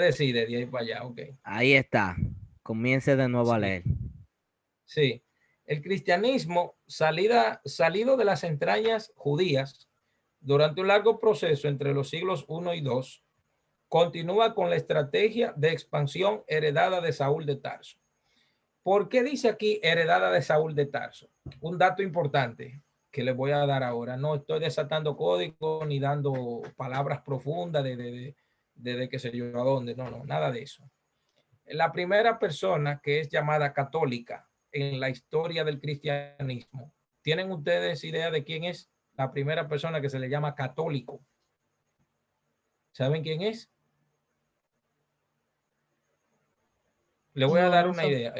decide de ahí para allá, ok. Ahí está. Comience de nuevo a leer. Sí. El cristianismo, salido de las entrañas judías, durante un largo proceso entre los siglos I y II, continúa con la estrategia de expansión heredada de Saúl de Tarso. ¿Por qué dice aquí heredada de Saúl de Tarso? Un dato importante que les voy a dar ahora. No estoy desatando códigos ni dando palabras profundas de qué sé yo a dónde. No, no, nada de eso. La primera persona que es llamada católica en la historia del cristianismo, ¿tienen ustedes idea de quién es la primera persona que se le llama católico? ¿Saben quién es? Le voy a No, dar no una sé. idea.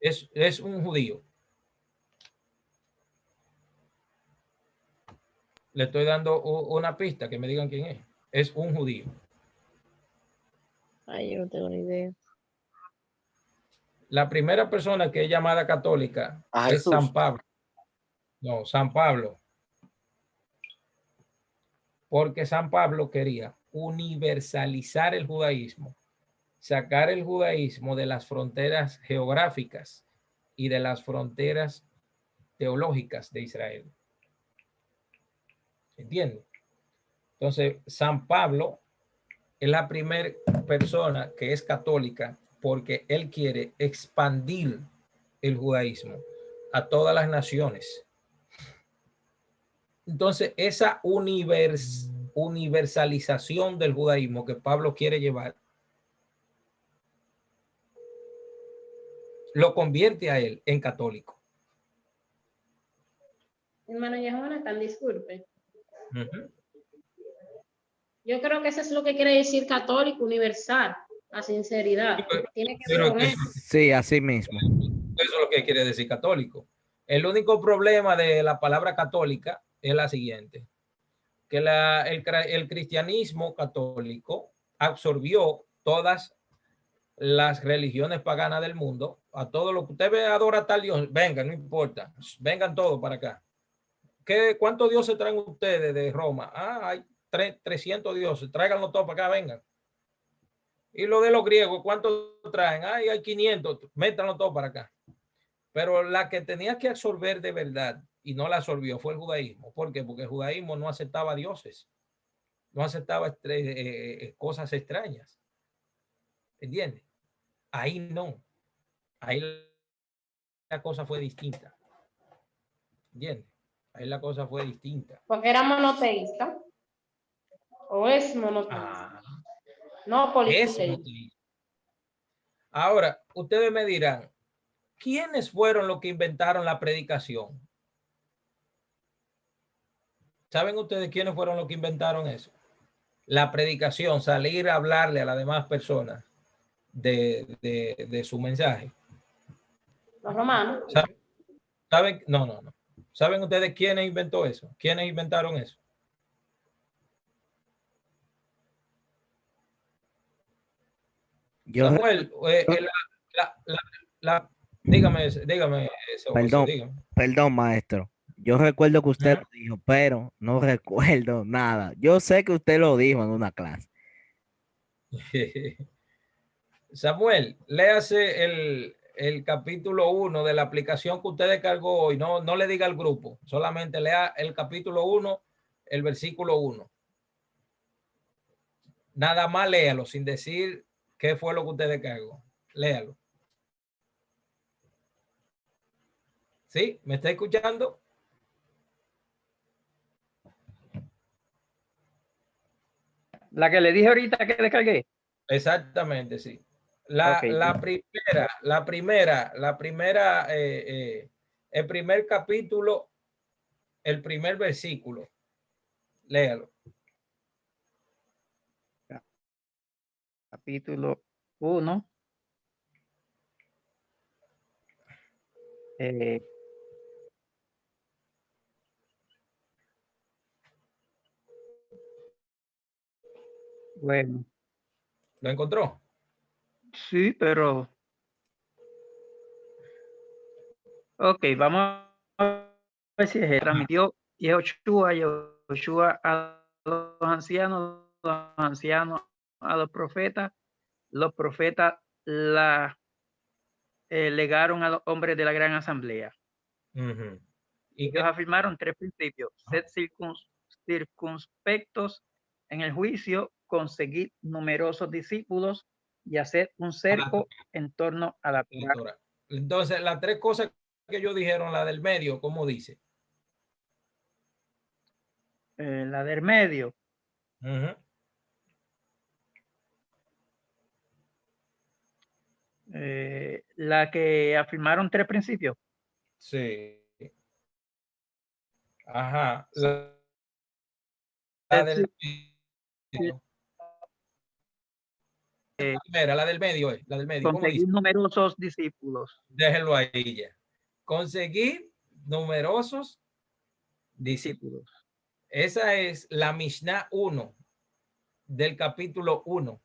Es un judío. Le estoy dando una pista que me digan quién es. Es un judío. Ay, yo no tengo ni idea. La primera persona que es llamada católica es San Pablo. No, San Pablo. Porque San Pablo quería universalizar el judaísmo, sacar el judaísmo de las fronteras geográficas y de las fronteras teológicas de Israel. ¿Entienden? Entonces, San Pablo es la primera persona que es católica porque él quiere expandir el judaísmo a todas las naciones. Entonces, esa universalización del judaísmo que Pablo quiere llevar, lo convierte a él en católico. Hermano Jonathan, disculpe. Yo creo que eso es lo que quiere decir católico universal, la sinceridad. Tiene que ver con eso. Sí, así mismo. Eso es lo que quiere decir católico. El único problema de la palabra católica es la siguiente, que el cristianismo católico absorbió todas las religiones paganas del mundo, a todo lo que usted ve, adora a tal Dios, venga, no importa, vengan todos para acá. ¿Cuántos dioses traen ustedes de Roma? Hay 300 dioses, tráiganlos todos para acá, vengan. Y lo de los griegos, ¿cuántos traen? Hay 500, métanlos todos para acá. Pero la que tenía que absorber de verdad y no la absorbió fue el judaísmo. ¿Por qué? Porque el judaísmo no aceptaba dioses, no aceptaba cosas extrañas. ¿Entiendes? Ahí no. Ahí la cosa fue distinta. ¿Entiendes? Ahí la cosa fue distinta. Porque era monoteísta. ¿O es monoteísta? No politeísta. Ahora, ustedes me dirán, ¿quiénes fueron los que inventaron la predicación? ¿Saben ustedes quiénes fueron los que inventaron eso? La predicación, salir a hablarle a las demás personas de su mensaje. Los romanos. ¿Saben? No. ¿Saben ustedes quiénes inventó eso? ¿Quiénes inventaron eso? Samuel, dígame eso, dígame. Perdón, maestro. Yo recuerdo que usted lo dijo, pero no recuerdo nada. Yo sé que usted lo dijo en una clase. Samuel, léase el capítulo 1 de la aplicación que usted descargó hoy. No le diga al grupo, solamente lea el capítulo 1, el versículo 1. Nada más léalo sin decir qué fue lo que usted descargó. Léalo. ¿Sí? ¿Me está escuchando? La que le dije ahorita que descargué. Exactamente, sí. La primera, el primer capítulo, el primer versículo. Léalo. Capítulo 1. Bueno. ¿Lo encontró? Sí, pero... Ok, vamos a ver si se transmitió Yehoshua a los ancianos a los profetas los profetas la legaron a los hombres de la gran asamblea. Ujú. ¿Y Ellos qué? afirmaron 3 principios: sed circunspectos en el juicio, conseguir numerosos discípulos y hacer un cerco en torno a la Torá. Torá? Entonces, las 3 cosas que ellos dijeron, la del medio, ¿cómo dice? La del medio, Ujú. la que afirmaron 3 principios. Sí. Ajá. La del medio. Primera, la del medio, la del medio. ¿Cómo dice? Conseguir numerosos discípulos. Déjenlo ahí ya. Conseguir numerosos discípulos. Esa es la Mishnah 1 del capítulo 1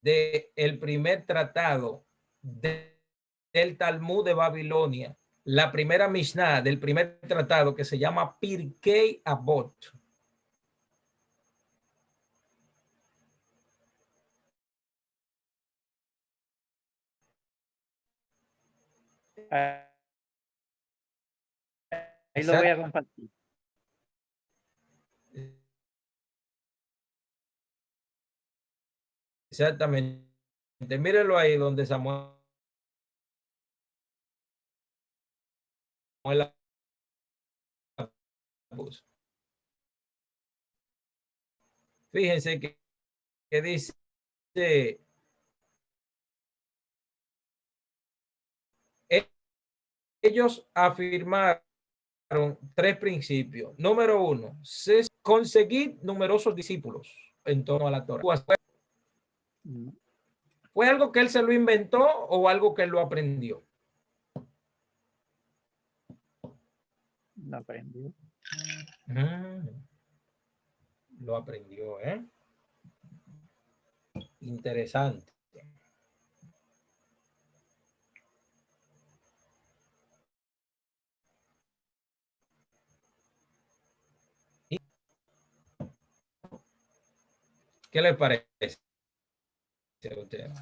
del primer tratado del Talmud de Babilonia. La primera Mishnah del primer tratado, que se llama Pirkei Avot. Ahí lo voy a compartir. Exactamente. Mírenlo ahí donde Samuel la puso. Fíjense que dice ellos afirmaron 3 principios. Número 1, conseguir numerosos discípulos en torno a la Torá. ¿Fue algo que él se lo inventó o algo que él lo aprendió? Lo aprendió. Lo aprendió, ¿eh? Interesante. ¿Qué le parece a usted?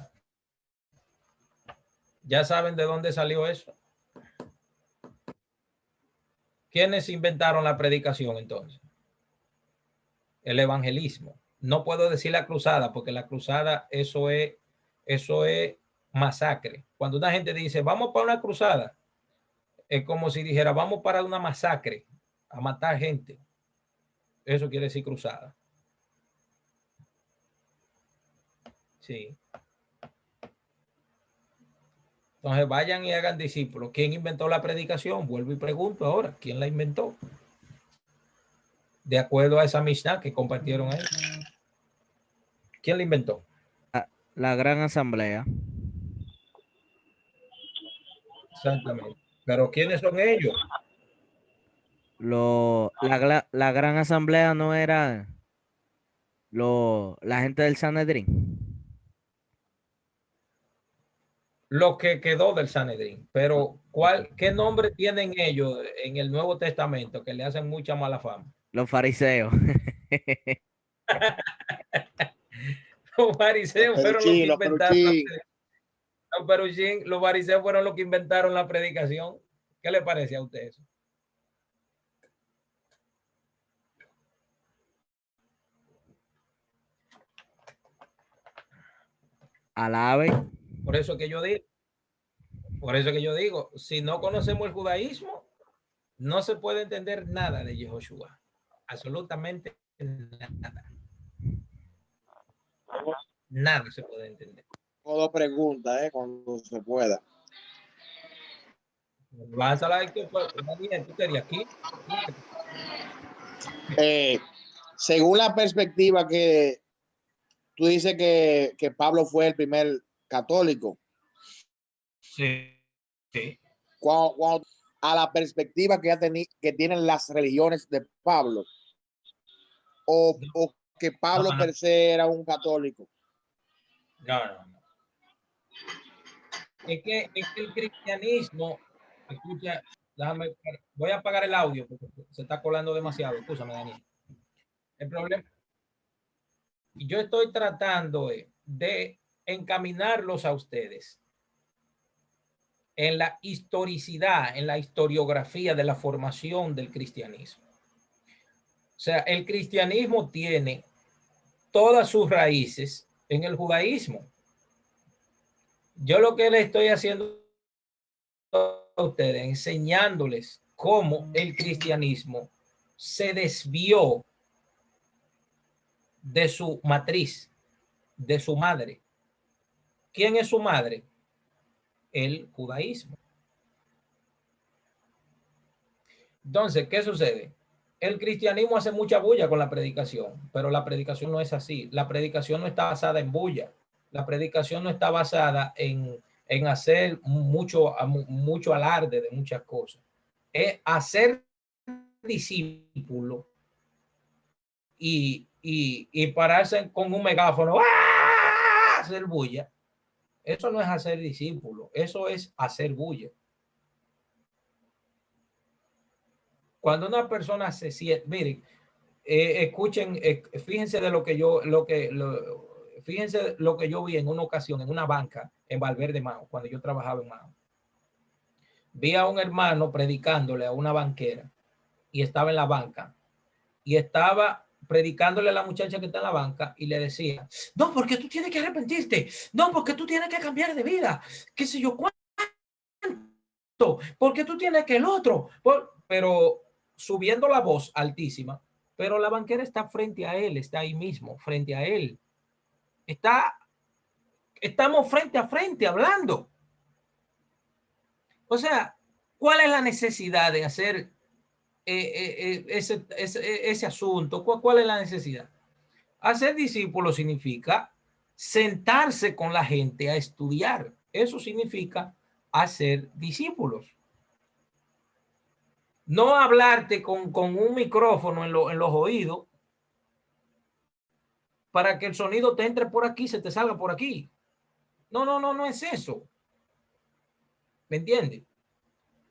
¿Ya saben de dónde salió eso? ¿Quiénes inventaron la predicación entonces? El evangelismo. No puedo decir la cruzada, porque la cruzada, eso es masacre. Cuando una gente dice, vamos para una cruzada, es como si dijera, vamos para una masacre, a matar gente. Eso quiere decir cruzada. Sí. Entonces vayan y hagan discípulos. ¿Quién inventó la predicación? Vuelvo y pregunto ahora, ¿quién la inventó? De acuerdo a esa Mishnah que compartieron ahí. ¿Quién la inventó? La gran asamblea. Exactamente. Pero ¿quiénes son ellos? La gran asamblea no era la gente del Sanedrín. Lo que quedó del Sanedrín. Pero ¿qué nombre tienen ellos en el Nuevo Testamento que le hacen mucha mala fama? Los fariseos. Los fariseos fueron los que inventaron los fariseos fueron los que inventaron la predicación. ¿Qué le parece a usted eso? Alabe. Por eso que yo digo, si no conocemos el judaísmo, no se puede entender nada de Yehoshua. Absolutamente nada. Nada se puede entender. Todo pregunta, cuando se pueda. Lánzala aquí. Según la perspectiva que tú dices que Pablo fue el primer católico. Sí. Cuando a la perspectiva que tienen las religiones de Pablo, o que Pablo per se era un católico. No. Es que el cristianismo, escucha, voy a apagar el audio porque se está colando demasiado. Escúchame, Daniel. El problema Y yo estoy tratando de encaminarlos a ustedes en la historicidad, en la historiografía de la formación del cristianismo. O sea, el cristianismo tiene todas sus raíces en el judaísmo. Yo lo que le estoy haciendo a ustedes, enseñándoles cómo el cristianismo se desvió de su matriz, de su madre. ¿Quién es su madre? El judaísmo. Entonces, ¿qué sucede? El cristianismo hace mucha bulla con la predicación, pero la predicación no es así. La predicación no está basada en bulla. La predicación no está basada en hacer mucho alarde de muchas cosas. Es hacer discípulo y pararse con un megáfono, ¡ah!, hacer bulla. Eso no es hacer discípulo, eso es hacer bulla. Cuando una persona se siente, miren, escuchen, fíjense de fíjense lo que yo vi en una ocasión en una banca en Valverde Mao, cuando yo trabajaba en Mao. Vi a un hermano predicándole a una banquera y estaba en la banca y estaba predicándole a la muchacha que está en la banca y le decía, no, porque tú tienes que arrepentirte, no, porque tú tienes que cambiar de vida, qué sé yo cuánto, porque tú tienes que el otro, pero subiendo la voz altísima, pero la banquera está frente a él, está ahí mismo, frente a él. Estamos frente a frente hablando. O sea, ¿cuál es la necesidad de hacer ese asunto? ¿Cuál es la necesidad? Hacer discípulos significa sentarse con la gente a estudiar. Eso significa hacer discípulos. No hablarte con un micrófono en los oídos para que el sonido te entre por aquí, se te salga por aquí. No es eso. ¿Me entiendes?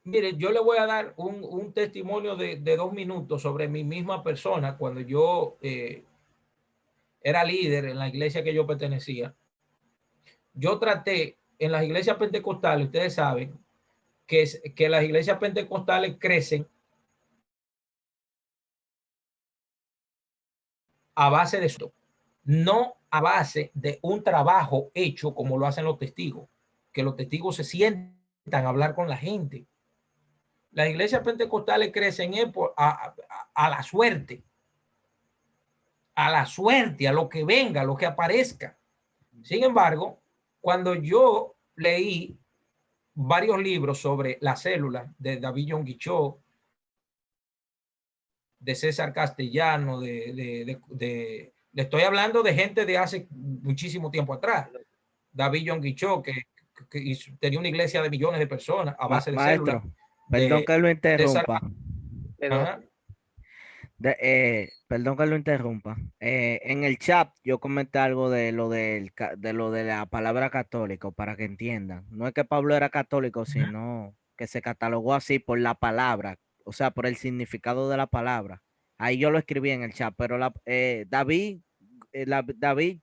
Mire, yo le voy a dar un testimonio de 2 minutos sobre mi misma persona cuando yo era líder en la iglesia que yo pertenecía. Yo traté en las iglesias pentecostales, ustedes saben que las iglesias pentecostales crecen a base de esto, no a base de un trabajo hecho como lo hacen los testigos, que los testigos se sientan a hablar con la gente. Las iglesias pentecostales crecen a la suerte, a lo que venga, a lo que aparezca. Sin embargo, cuando yo leí varios libros sobre la célula de David John Guichot, de César Castellano, le estoy hablando de gente de hace muchísimo tiempo atrás. David John Guichot, que tenía una iglesia de millones de personas a base de células. Perdón que lo interrumpa. Perdón que lo interrumpa. En el chat yo comenté algo de lo de la palabra católico para que entiendan. No es que Pablo era católico, sino que se catalogó así por la palabra, o sea, por el significado de la palabra. Ahí yo lo escribí en el chat, pero David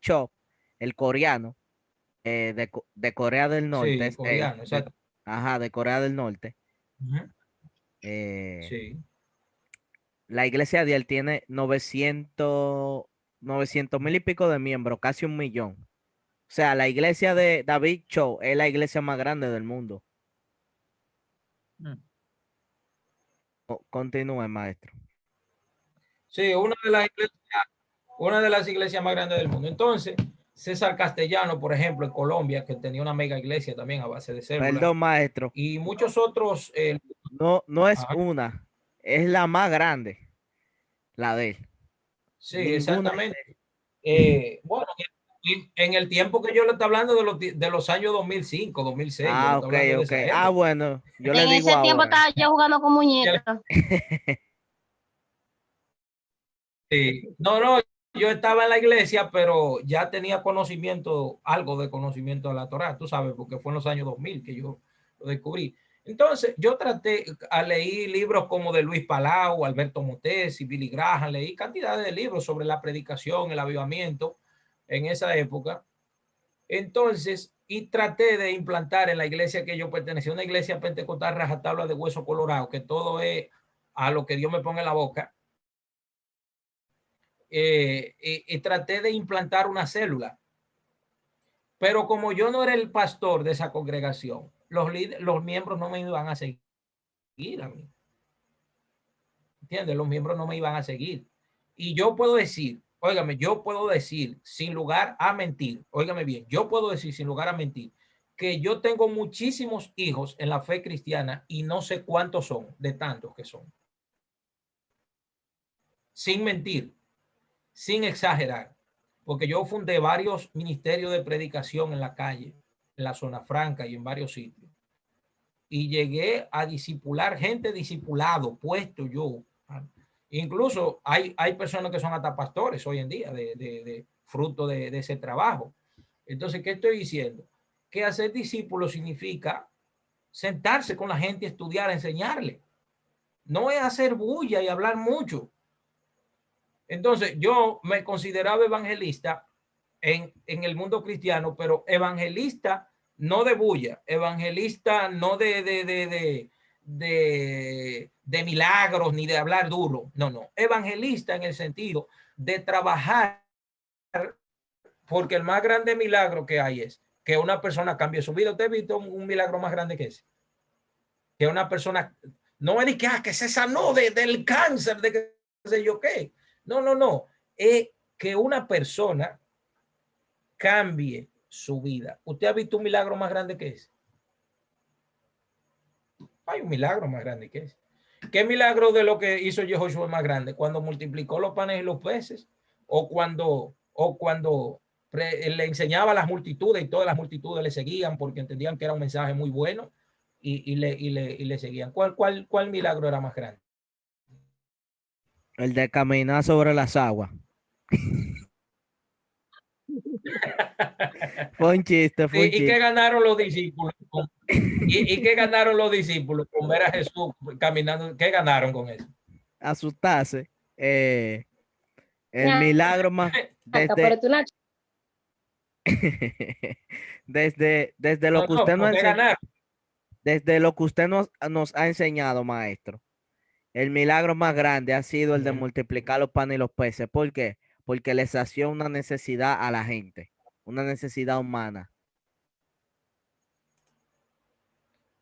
Cho, el coreano, de Corea del Norte. Sí, coreano, exacto. Ajá, de Corea del Norte. Sí. La iglesia de él tiene 900 mil y pico de miembros, casi 1 millón. O sea, la iglesia de David Cho es la iglesia más grande del mundo. Continúe, maestro. Sí, una de las iglesias más grandes del mundo. Entonces, César Castellano, por ejemplo, en Colombia, que tenía una mega iglesia también a base de células. Perdón, maestro. Y muchos otros. No es una, es la más grande, la de él. Sí, exactamente. Bueno, en el tiempo que yo le estoy hablando de los años 2005, 2006. Ah, ok. Bueno, yo le en digo ese tiempo ahora. estaba yo jugando con muñecas. Sí. No, yo estaba en la iglesia, pero ya tenía conocimiento, algo de conocimiento de la Torá, tú sabes, porque fue en los años 2000 que yo lo descubrí. Entonces, yo leí libros como de Luis Palau, Alberto Motesi, Billy Graham, leí cantidades de libros sobre la predicación, el avivamiento, en esa época. Entonces, y traté de implantar en la iglesia que yo pertenecía, una iglesia pentecostal rajatabla de hueso colorado, que todo es a lo que Dios me ponga en la boca. Y traté de implantar una célula. Pero como yo no era el pastor de esa congregación, los miembros no me iban a seguir a mí. ¿Entiendes? Los miembros no me iban a seguir. Y yo puedo decir, óigame, yo puedo decir sin lugar a mentir, óigame bien, yo puedo decir sin lugar a mentir que yo tengo muchísimos hijos en la fe cristiana y no sé cuántos son, de tantos que son. Sin mentir, sin exagerar, porque yo fundé varios ministerios de predicación en la calle, en la zona franca y en varios sitios. Y llegué a discipular gente, discipulado, puesto yo. Incluso hay personas que son hasta pastores hoy en día, de fruto de ese trabajo. Entonces, ¿qué estoy diciendo? Que hacer discípulos significa sentarse con la gente, estudiar, enseñarle. No es hacer bulla y hablar mucho. Entonces, yo me consideraba evangelista en el mundo cristiano, pero evangelista no de bulla, evangelista no de milagros ni de hablar duro. No, no. Evangelista en el sentido de trabajar, porque el más grande milagro que hay es que una persona cambie su vida. ¿Usted ha visto un milagro más grande que ese? Que una persona, no es de que se sanó del cáncer, de que sé yo qué. No, no, no. Es que una persona cambie su vida. ¿Usted ha visto un milagro más grande que ese? Hay un milagro más grande que ese. ¿Qué milagro de lo que hizo Josué más grande? Cuando multiplicó los panes y los peces, o cuando le enseñaba a las multitudes y todas las multitudes le seguían porque entendían que era un mensaje muy bueno y le seguían. ¿Cuál milagro era más grande? El de caminar sobre las aguas. Fue un chiste, fue un ¿Y qué chiste. ganaron los discípulos? ¿Y qué ganaron los discípulos con ver a Jesús caminando? ¿Qué ganaron con eso? Asustarse. El milagro más desde, desde lo No, que no, usted nos ¿por qué enseñó, ganaron? desde lo que usted nos ha enseñado, maestro. El milagro más grande ha sido el de multiplicar los panes y los peces. ¿Por qué? Porque les hacía una necesidad a la gente, una necesidad humana.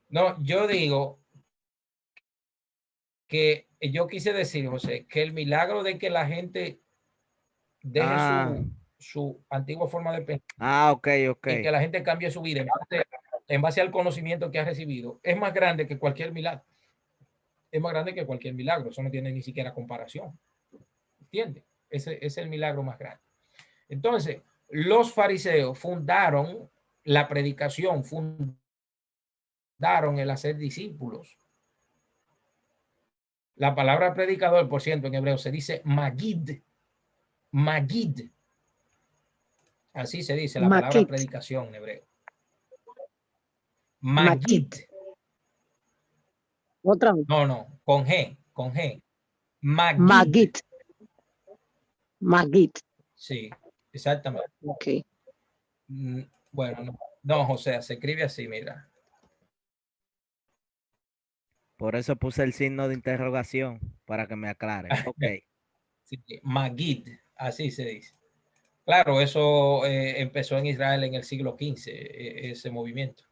No, yo digo que yo quise decir, José, que el milagro de que la gente deje Ah, su antigua forma de pensar ok, ok. y que la gente cambie su vida en base al conocimiento que ha recibido, es más grande que cualquier milagro. Es más grande que cualquier milagro. Eso no tiene ni siquiera comparación. ¿Entiendes? Ese es el milagro más grande. Entonces, los fariseos fundaron la predicación, fundaron el hacer discípulos. La palabra predicador, por cierto, en hebreo se dice magid. Magid. Así se dice la palabra predicación en hebreo. Magid. Otra vez. No, con G, con G. Magid. Magid. Sí, exactamente. Ok. Bueno, no, José, se escribe así, mira. Por eso puse el signo de interrogación para que me aclare. Ok. Sí, Magid, así se dice. Claro, eso empezó en Israel en el siglo XV, ese movimiento.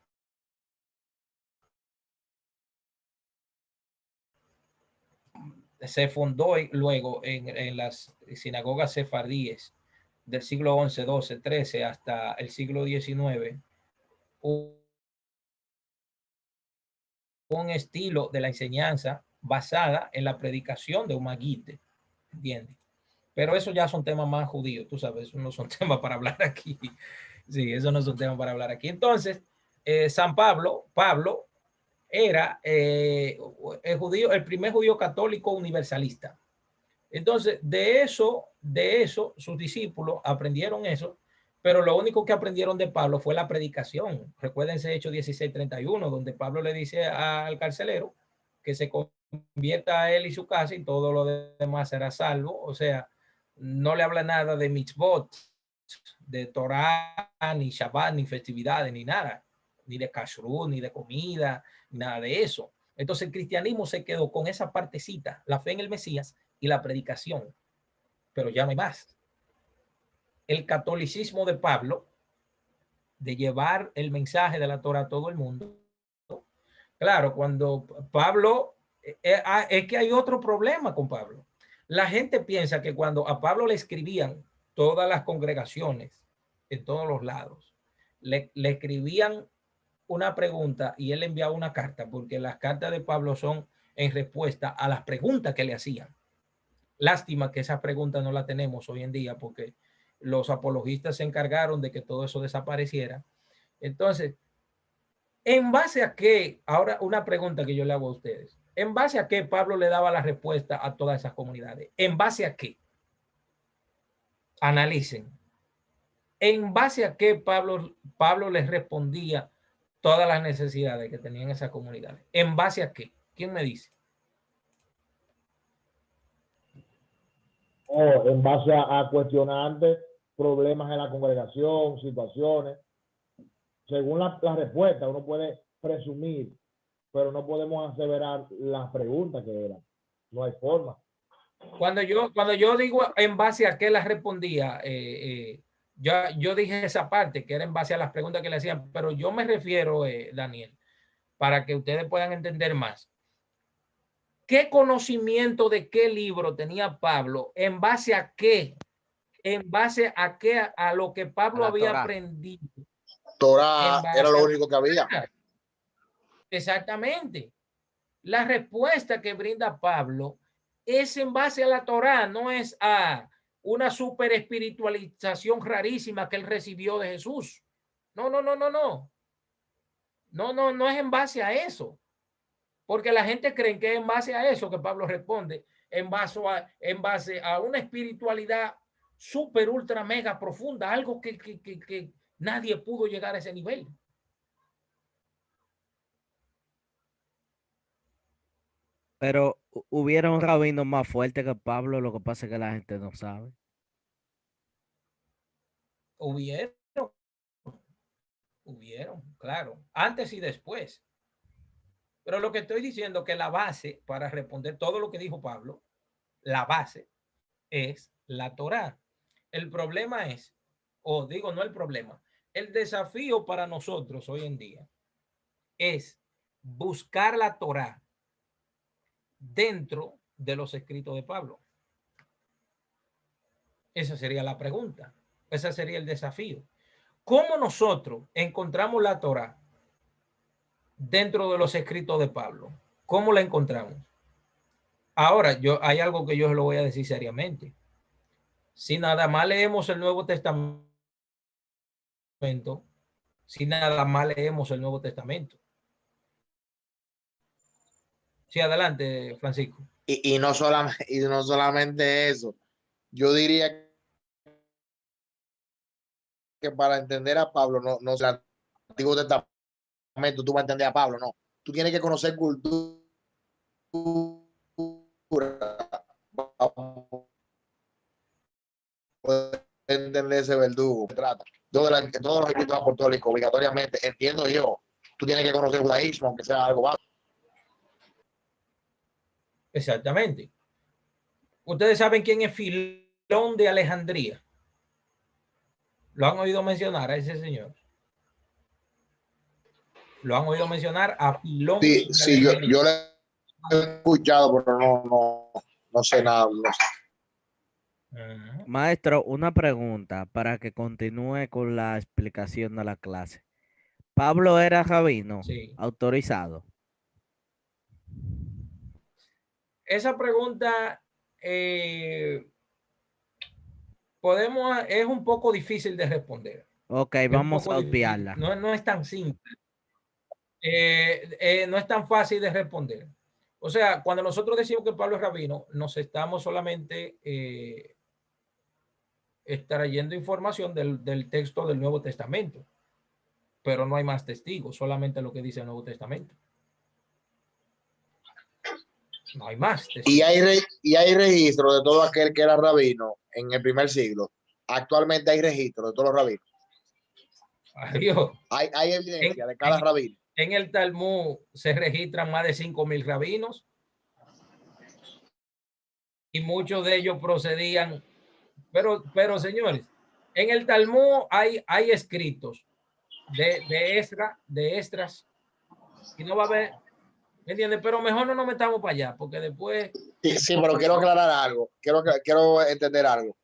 Se fundó luego en las sinagogas sefardíes del siglo XI, XII, XIII hasta el siglo XIX, un estilo de la enseñanza basada en la predicación de un maguite, ¿entiendes? Pero eso ya son temas más judíos, tú sabes, eso no son temas para hablar aquí. Sí, eso no es un tema para hablar aquí. Entonces, San Pablo era el primer judío católico universalista. Entonces, de eso, sus discípulos aprendieron eso, pero lo único que aprendieron de Pablo fue la predicación. Recuérdense Hechos 16:31, donde Pablo le dice al carcelero que se convierta a él y su casa y todo lo demás será salvo. O sea, no le habla nada de mitzvot, de Torah, ni Shabbat, ni festividades, ni nada, ni de kashrut, ni de comida, nada de eso. Entonces el cristianismo se quedó con esa partecita, la fe en el Mesías y la predicación, pero ya no hay más. El catolicismo de Pablo, de llevar el mensaje de la Torah a todo el mundo. Claro, cuando Pablo, es que hay otro problema con Pablo. La gente piensa que cuando a Pablo le escribían todas las congregaciones en todos los lados, le escribían una pregunta y él enviaba una carta, porque las cartas de Pablo son en respuesta a las preguntas que le hacían. Lástima que esas preguntas no las tenemos hoy en día, porque los apologistas se encargaron de que todo eso desapareciera. Entonces, ¿en base a qué? Ahora una pregunta que yo le hago a ustedes. ¿En base a qué Pablo le daba la respuesta a todas esas comunidades? ¿En base a qué? Analicen. ¿En base a qué Pablo les respondía todas las necesidades que tenían esas comunidades? ¿En base a qué? ¿Quién me dice? En base a cuestionantes, problemas en la congregación, situaciones. Según la respuesta, uno puede presumir, pero no podemos aseverar las preguntas que eran. No hay forma. Cuando yo digo en base a qué las respondía, yo dije esa parte, que era en base a las preguntas que le hacían, pero yo me refiero, Daniel, para que ustedes puedan entender más. ¿Qué conocimiento de qué libro tenía Pablo? ¿En base a qué? ¿En base a qué? A lo que Pablo había Torah. aprendido. Torah era lo único que había. Exactamente. La respuesta que brinda Pablo es en base a la Torá, no es a una super espiritualización rarísima que él recibió de Jesús. No, no, no, no, no. No, no, no es en base a eso. Porque la gente cree que es en base a eso que Pablo responde, en base a una espiritualidad super, ultra, mega profunda, algo que nadie pudo llegar a ese nivel. Pero hubiera un rabino más fuerte que Pablo, lo que pasa es que la gente no sabe. Hubieron, claro, antes y después. Pero lo que estoy diciendo es que la base para responder todo lo que dijo Pablo, la base es la Torá. El problema es, o digo no el problema, el desafío para nosotros hoy en día es buscar la Torá dentro de los escritos de Pablo. Esa sería la pregunta. Ese sería el desafío. ¿Cómo nosotros encontramos la Torá dentro de los escritos de Pablo? ¿Cómo la encontramos? Ahora, hay algo que yo lo voy a decir seriamente. Si nada más leemos el Nuevo Testamento, si nada más leemos el Nuevo Testamento. Sí, adelante, Francisco. Y no solamente eso. Yo diría que para entender a Pablo, no el Antiguo Testamento, tú vas a entender a Pablo, no. Tú tienes que conocer cultura. Poder entender ese verdugo. Se trata. Todos los escritos apostólicos, obligatoriamente, entiendo yo, tú tienes que conocer el judaísmo, aunque sea algo básico. Exactamente. Ustedes saben quién es Filón de Alejandría. ¿Lo han oído mencionar a ese señor? ¿Lo han oído mencionar a Filón? Sí, yo lo he escuchado, pero no sé nada. No sé. Maestro, una pregunta para que continúe con la explicación de la clase. ¿Pablo era rabino? Sí. Autorizado. Esa pregunta es un poco difícil de responder. Ok, vamos a obviarla. No es tan simple. No es tan fácil de responder. O sea, cuando nosotros decimos que Pablo es rabino, nos estamos solamente extrayendo información del texto del Nuevo Testamento. Pero no hay más testigos, solamente lo que dice el Nuevo Testamento. No hay más testigos. Y hay registro de todo aquel que era rabino en el primer siglo Actualmente hay registro de todos los rabinos. Adiós. Hay evidencia de cada rabino. En el Talmud se registran más de 5,000 rabinos y muchos de ellos procedían, pero señores, en el Talmud hay escritos de Esdras, y no va a haber, ¿me entiendes? Pero mejor no nos metamos para allá, porque después... Sí, pero quiero aclarar algo, quiero entender algo.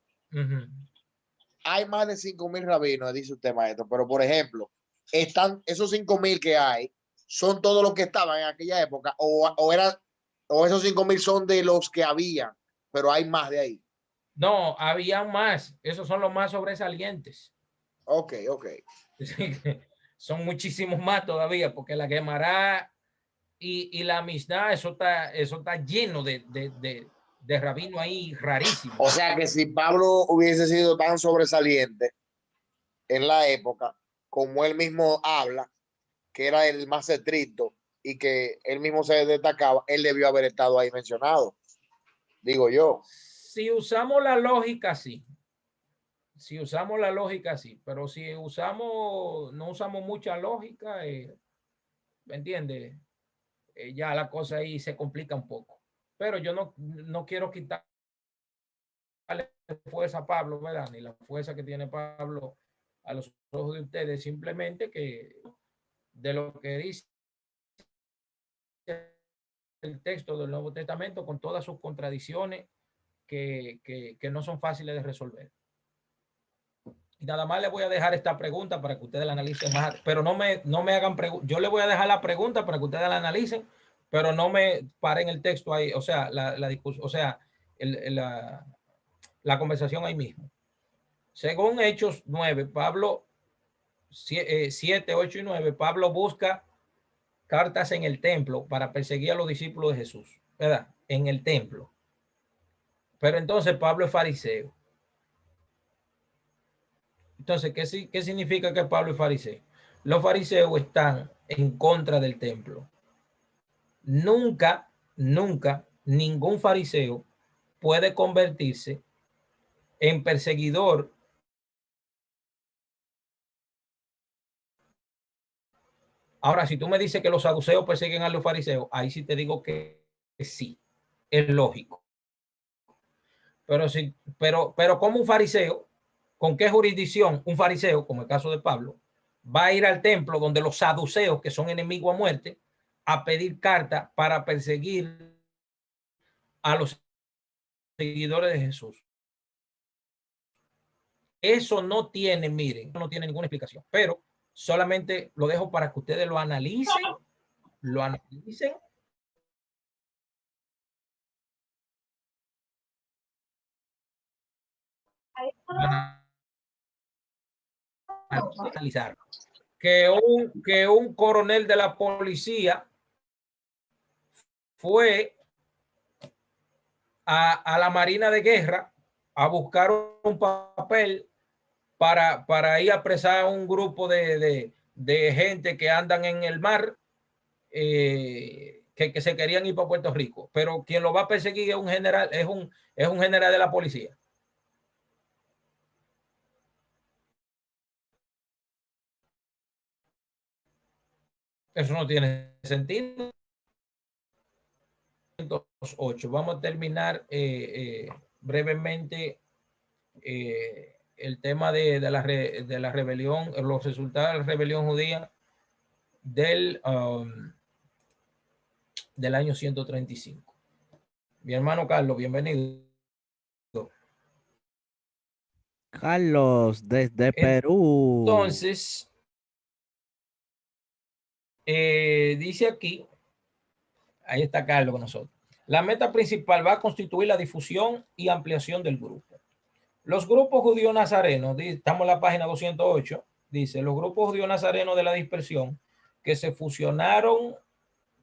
Hay más de 5,000 rabinos, dice usted, maestro, pero por ejemplo, están esos 5,000 que hay, ¿son todos los que estaban en aquella época? ¿O esos 5,000 son de los que había, pero hay más de ahí? No, había más. Esos son los más sobresalientes. Ok. Son muchísimos más todavía, porque la Gemara y la Mishnah, eso está lleno de rabino ahí rarísimo. O sea que si Pablo hubiese sido tan sobresaliente en la época, como él mismo habla, que era el más estricto y que él mismo se destacaba, él debió haber estado ahí mencionado, digo yo. Si usamos la lógica, sí. Si usamos la lógica, sí. Pero si no usamos mucha lógica, ¿me entiendes? Ya la cosa ahí se complica un poco. Pero yo no quiero quitarle fuerza a Pablo, ¿verdad? Ni la fuerza que tiene Pablo a los ojos de ustedes. Simplemente que de lo que dice el texto del Nuevo Testamento, con todas sus contradicciones que no son fáciles de resolver. Y nada más le voy a dejar esta pregunta para que ustedes la analicen más, pero no me hagan preguntas. Yo le voy a dejar la pregunta para que ustedes la analicen, pero no me paren el texto ahí, o sea, la discusión, o sea, la conversación ahí mismo. Según Hechos 9, Pablo 7, 8 y 9, Pablo busca cartas en el templo para perseguir a los discípulos de Jesús, ¿verdad? En el templo. Pero entonces Pablo es fariseo. Entonces, ¿qué significa que Pablo es fariseo? Los fariseos están en contra del templo. Nunca ningún fariseo puede convertirse en perseguidor Ahora, si tú me dices que los saduceos persiguen a los fariseos, ahí sí te digo que sí, es lógico. Pero como un fariseo, ¿con qué jurisdicción un fariseo, como el caso de Pablo, va a ir al templo donde los saduceos, que son enemigos a muerte, a pedir carta para perseguir a los seguidores de Jesús? Eso no tiene, miren, no tiene ninguna explicación, pero solamente lo dejo para que ustedes lo analicen, analizar. Que un coronel de la policía fue a la Marina de Guerra a buscar un papel para ir a apresar a un grupo de gente que andan en el mar, que se querían ir para Puerto Rico, pero quien lo va a perseguir es un general, es un general de la policía. Eso no tiene sentido. 8. Vamos a terminar brevemente el tema de la rebelión, los resultados de la rebelión judía del año 135. Mi hermano Carlos, bienvenido. Carlos, desde Perú. Entonces, dice aquí, ahí está Carlos con nosotros. La meta principal va a constituir la difusión y ampliación del grupo. Los grupos judíos nazarenos, estamos en la página 208, dice, los grupos judíos nazarenos de la dispersión que se fusionaron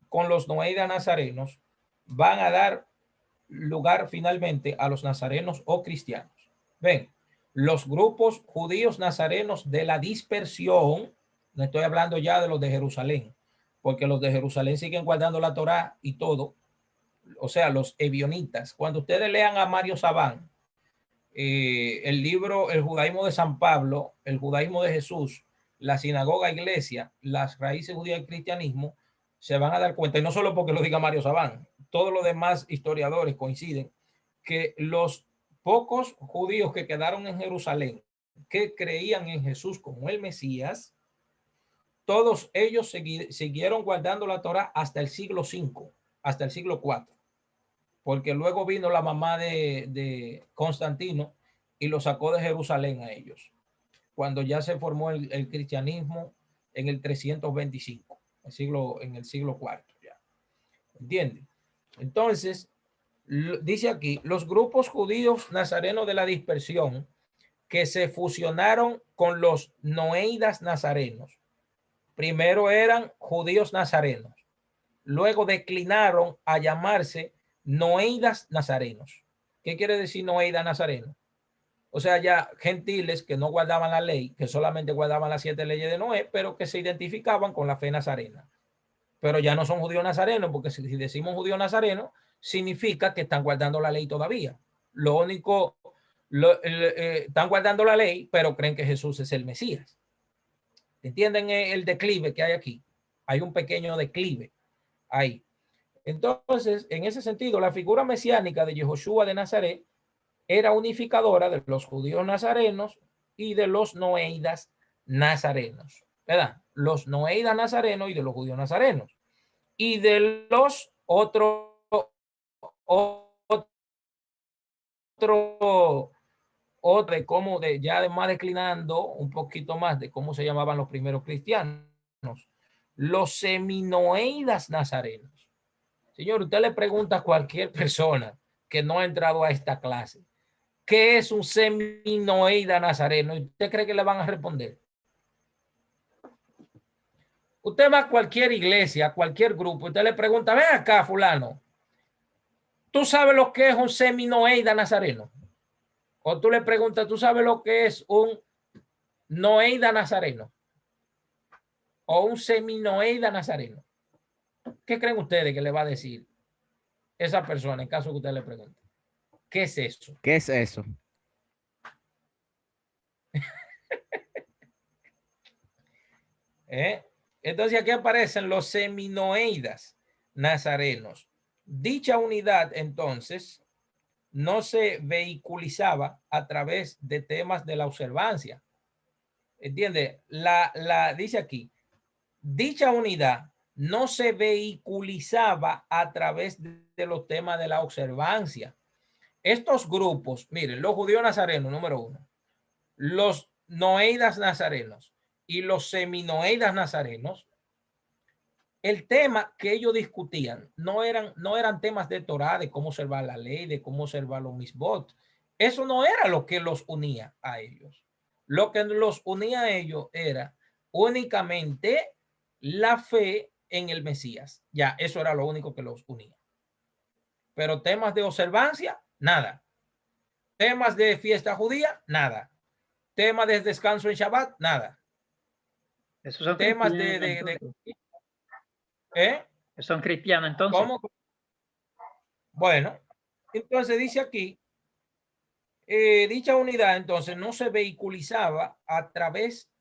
con los noeidas nazarenos van a dar lugar finalmente a los nazarenos o cristianos. Ven, los grupos judíos nazarenos de la dispersión, no estoy hablando ya de los de Jerusalén, porque los de Jerusalén siguen guardando la Torá y todo, o sea, los ebionitas. Cuando ustedes lean a Mario Sabán, el libro El judaísmo de San Pablo, el judaísmo de Jesús, la sinagoga iglesia, las raíces judías del cristianismo, se van a dar cuenta, y no solo porque lo diga Mario Sabán, todos los demás historiadores coinciden, que los pocos judíos que quedaron en Jerusalén, que creían en Jesús como el Mesías, todos ellos siguieron guardando la Torá hasta el siglo V, hasta el siglo IV, porque luego vino la mamá de Constantino y lo sacó de Jerusalén a ellos, cuando ya se formó el cristianismo en el 325, en el siglo IV. Ya. ¿Entiende? Entonces, dice aquí, los grupos judíos nazarenos de la dispersión que se fusionaron con los noeidas nazarenos. Primero eran judíos nazarenos, luego declinaron a llamarse noeidas nazarenos. ¿Qué quiere decir noeida nazareno? O sea, ya gentiles que no guardaban la ley, que solamente guardaban las 7 leyes de Noé, pero que se identificaban con la fe nazarena. Pero ya no son judíos nazarenos, porque si decimos judío nazareno, significa que están guardando la ley todavía. Lo único, están guardando la ley, pero creen que Jesús es el Mesías. ¿Entienden el declive que hay aquí? Hay un pequeño declive ahí. Entonces, en ese sentido, la figura mesiánica de Yehoshua de Nazaret era unificadora de los judíos nazarenos y de los noeidas nazarenos, ¿verdad? Los noeidas nazarenos y de los judíos nazarenos. Y de los otros como de ya además declinando un poquito más de cómo se llamaban los primeros cristianos, los seminoeidas nazarenos. Señor, usted le pregunta a cualquier persona que no ha entrado a esta clase, ¿qué es un seminoeida nazareno? ¿Y usted cree que le van a responder? Usted va a cualquier iglesia, a cualquier grupo, usted le pregunta, ven acá, fulano, ¿tú sabes lo que es un seminoeida nazareno? O tú le preguntas, ¿tú sabes lo que es un noeida nazareno? O un seminoeida nazareno. ¿Qué creen ustedes que le va a decir esa persona en caso que usted le pregunte? ¿Qué es eso? ¿Qué es eso? Entonces aquí aparecen los seminoeidas nazarenos. Dicha unidad entonces no se vehiculizaba a través de temas de la observancia. ¿Entiende? Dice aquí, dicha unidad no se vehiculizaba a través de los temas de la observancia. Estos grupos, miren, los judíos nazarenos, número 1, los noeidas nazarenos y los seminoeidas nazarenos, el tema que ellos discutían no eran temas de Torah, de cómo observar la ley, de cómo observar los misbot. Eso no era lo que los unía a ellos. Lo que los unía a ellos era únicamente la fe en el Mesías. Ya, eso era lo único que los unía. Pero temas de observancia, nada. Temas de fiesta judía, nada. Temas de descanso en Shabbat, nada. Esos son temas son cristianos entonces. ¿Cómo? Bueno, entonces dice aquí, dicha unidad entonces no se vehiculizaba a través.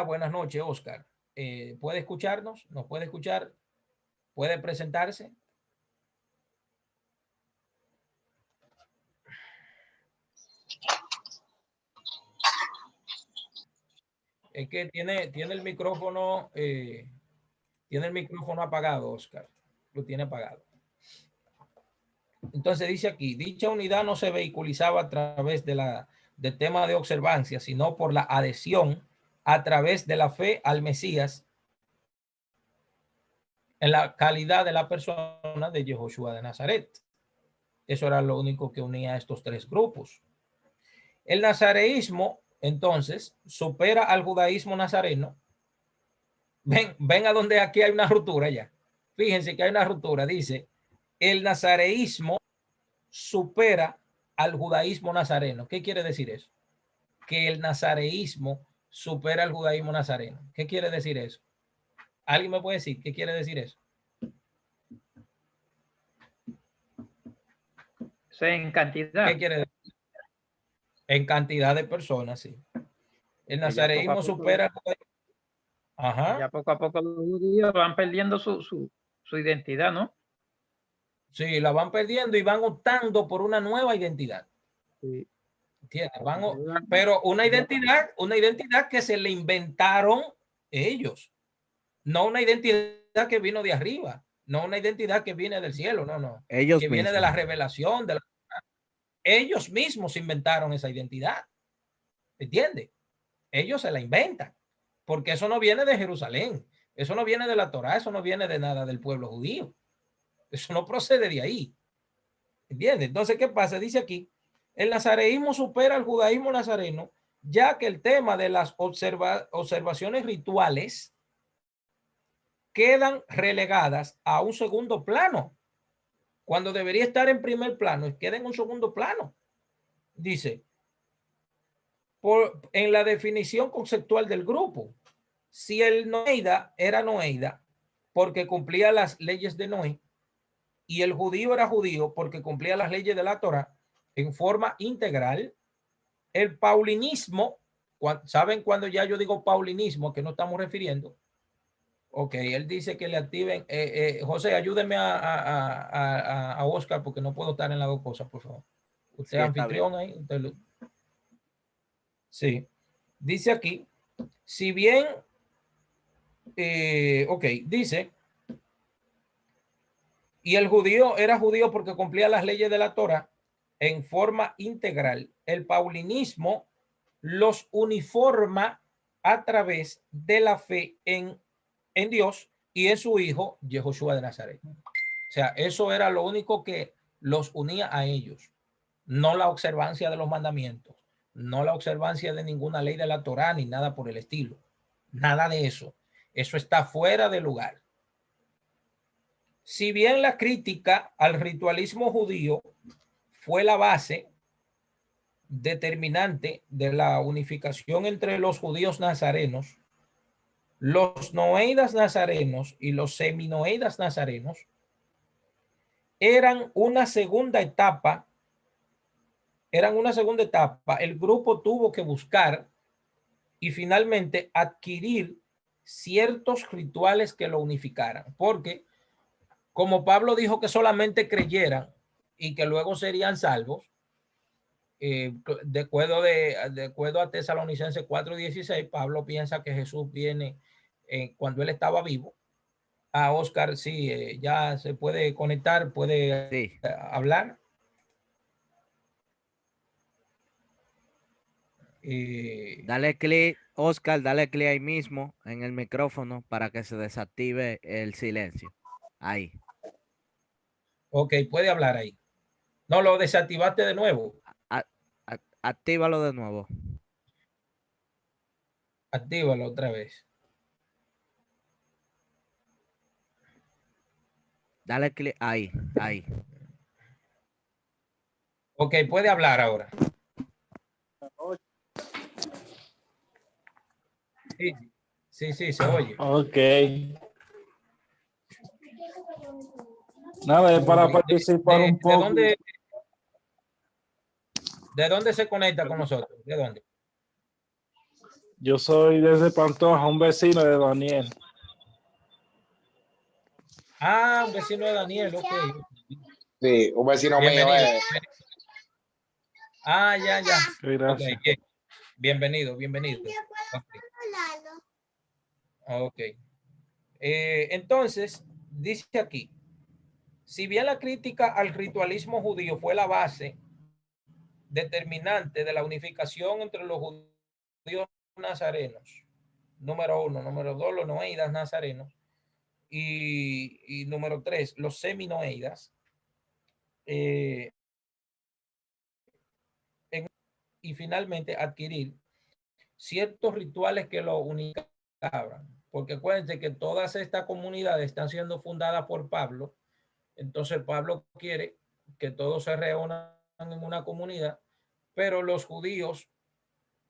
Buenas noches, Oscar. ¿Puede escucharnos? ¿Nos puede escuchar? ¿Puede presentarse? Es que tiene el micrófono, apagado, Oscar. Lo tiene apagado. Entonces dice aquí, dicha unidad no se vehiculizaba a través de tema de observancia, sino por la adhesión a través de la fe al Mesías en la calidad de la persona de Yehoshua de Nazaret. Eso era lo único que unía a estos tres grupos. El nazareísmo, entonces, supera al judaísmo nazareno. Ven a donde aquí hay una ruptura ya. Fíjense que hay una ruptura. Dice, el nazareísmo supera al judaísmo nazareno. ¿Qué quiere decir eso? Que el nazareísmo supera al judaísmo nazareno. ¿Qué quiere decir eso? ¿Alguien me puede decir qué quiere decir eso? sea, en cantidad. ¿Qué quiere decir? En cantidad de personas, sí. El nazareísmo supera. Ajá. Ya poco a poco los judíos van perdiendo su identidad, ¿no? Sí, la van perdiendo y van optando por una nueva identidad. Sí. ¿Entiendes? Pero una identidad que se le inventaron ellos. No una identidad que vino de arriba. No una identidad que viene del cielo. No, no. Ellos que mismos. Viene de la revelación. Ellos mismos inventaron esa identidad. ¿Entiendes? Ellos se la inventan. Porque eso no viene de Jerusalén. Eso no viene de la Torá. Eso no viene de nada del pueblo judío. Eso no procede de ahí. ¿Entiendes? Entonces, ¿qué pasa? Dice aquí, el nazareísmo supera al judaísmo nazareno, ya que el tema de las observaciones rituales quedan relegadas a un segundo plano, cuando debería estar en primer plano, queda en un segundo plano. Dice, en la definición conceptual del grupo, si el noeida era noeida porque cumplía las leyes de Noé, y el judío era judío porque cumplía las leyes de la Torá en forma integral, el paulinismo, ¿saben cuando ya yo digo paulinismo a qué nos estamos refiriendo? Ok, él dice que le activen. José, ayúdeme a Oscar porque no puedo estar en las dos cosas, por favor. Usted es anfitrión ahí. Sí. Dice aquí, si bien, ok, dice, y el judío era judío porque cumplía las leyes de la Torá en forma integral. El paulinismo los uniforma a través de la fe en Dios y en su hijo, Yehoshua de Nazaret. O sea, eso era lo único que los unía a ellos. No la observancia de los mandamientos, no la observancia de ninguna ley de la Torá ni nada por el estilo. Nada de eso. Eso está fuera de lugar. Si bien la crítica al ritualismo judío fue la base determinante de la unificación entre los judíos nazarenos, los noeidas nazarenos y los seminoeidas nazarenos eran una segunda etapa. El grupo tuvo que buscar y finalmente adquirir ciertos rituales que lo unificaran, porque como Pablo dijo que solamente creyeran y que luego serían salvos, de acuerdo a Tesalonicenses 4:16, Pablo piensa que Jesús viene cuando él estaba vivo. A Oscar, sí, ya se puede conectar, puede hablar. Dale clic, Oscar, dale clic ahí mismo en el micrófono para que se desactive el silencio. Ahí. Ok, puede hablar ahí. No, lo desactivaste de nuevo. Actívalo de nuevo. Actívalo otra vez. Dale clic ahí, ahí. Ok, puede hablar ahora. Sí, se oye. Ok. Nada, para participar un poco. ¿De dónde se conecta con nosotros? ¿De dónde? Yo soy desde Pantoja, un vecino de Daniel. Ah, un vecino de Daniel, ok. Sí, un vecino mío. Ah, ya. Gracias. Okay, bienvenido. Ok. Entonces, dice aquí, si bien la crítica al ritualismo judío fue la base determinante de la unificación entre los judíos nazarenos, número 1, número 2, los noeidas nazarenos, y número 3, los seminoeidas, y finalmente adquirir ciertos rituales que lo unificaban, porque acuérdense que todas estas comunidades están siendo fundadas por Pablo. Entonces Pablo quiere que todos se reúnan en una comunidad, pero los judíos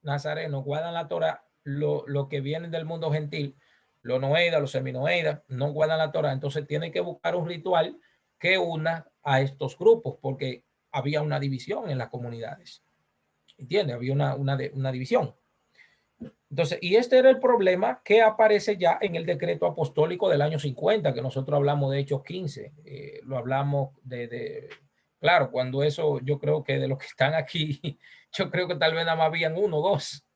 nazarenos guardan la Torá, lo que vienen del mundo gentil, los noeidas, los seminoeidas, no guardan la Torá. Entonces tienen que buscar un ritual que una a estos grupos, porque había una división en las comunidades. ¿Entiendes? Había una división. Entonces, y este era el problema que aparece ya en el decreto apostólico del año 50, que nosotros hablamos de Hechos 15. Lo hablamos claro, cuando eso, yo creo que de los que están aquí, yo creo que tal vez nada más habían uno o dos.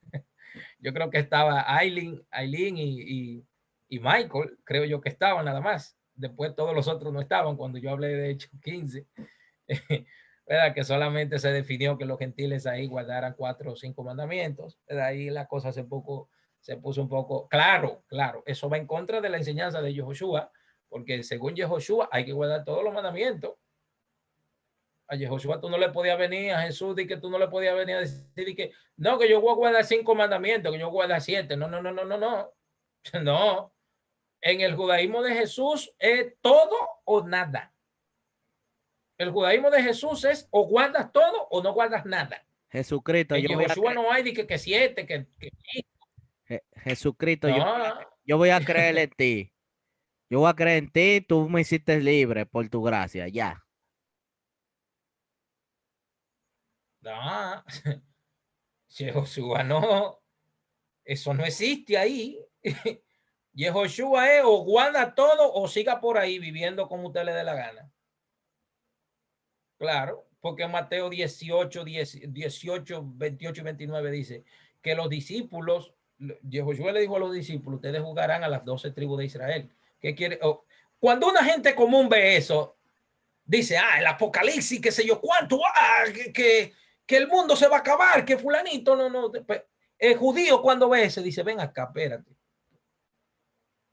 Yo creo que estaba Aileen y Michael, creo yo que estaban nada más. Después todos los otros no estaban cuando yo hablé de Hechos 15. ¿Verdad? Que solamente se definió que los gentiles ahí guardaran 4 o 5 mandamientos. De ahí la cosa se puso un poco, claro, eso va en contra de la enseñanza de Yehoshua, porque según Yehoshua hay que guardar todos los mandamientos. A Yehoshua tú no le podías venir a Jesús y que tú no le podías venir a decir que no, que yo voy a guardar 5 mandamientos, que yo voy a guardar 7. No. No. En el judaísmo de Jesús es todo o nada. El judaísmo de Jesús es o guardas todo o no guardas nada. Jesucristo, en Yehoshua no hay que 7, que Jesucristo, no. yo voy a creer en ti. Yo voy a creer en ti, tú me hiciste libre por tu gracia, ya. No, Yehoshua no. Eso no existe ahí. Yehoshua es o guarda todo o siga por ahí viviendo como usted le dé la gana. Claro, porque Mateo 18, 28 y 29 dice que los discípulos, Yehoshua le dijo a los discípulos, ustedes jugarán a las 12 tribus de Israel. ¿Qué quiere? Cuando una gente común ve eso, dice, el apocalipsis, qué sé yo cuánto, que el mundo se va a acabar, que fulanito, no. El judío cuando ve eso dice, ven acá, espérate.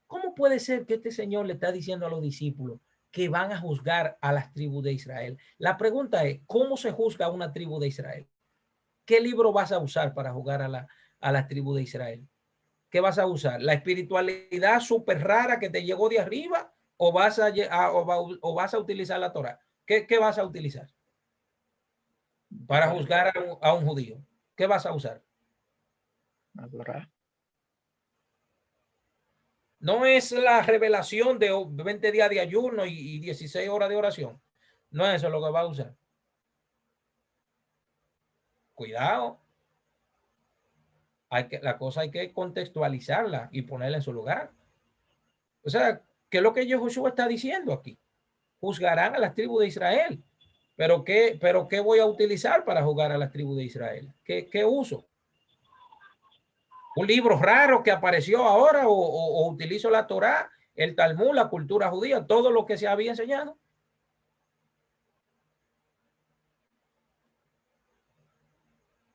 ¿Cómo puede ser que este señor le está diciendo a los discípulos que van a juzgar a las tribus de Israel? La pregunta es, ¿cómo se juzga a una tribu de Israel? ¿Qué libro vas a usar para juzgar a las tribus de Israel? ¿Qué vas a usar? ¿La espiritualidad súper rara que te llegó de arriba o vas a utilizar la Torah? ¿Qué vas a utilizar para juzgar a un judío? ¿Qué vas a usar? La Torah. No es la revelación de 20 días de ayuno y 16 horas de oración. No es eso lo que va a usar. Cuidado. La cosa hay que contextualizarla y ponerla en su lugar. O sea, ¿qué es lo que Yehoshua está diciendo aquí? Juzgarán a las tribus de Israel. ¿Pero qué voy a utilizar para juzgar a las tribus de Israel? ¿Qué uso? ¿Un libro raro que apareció ahora o utilizo la Torá, el Talmud, la cultura judía, todo lo que se había enseñado?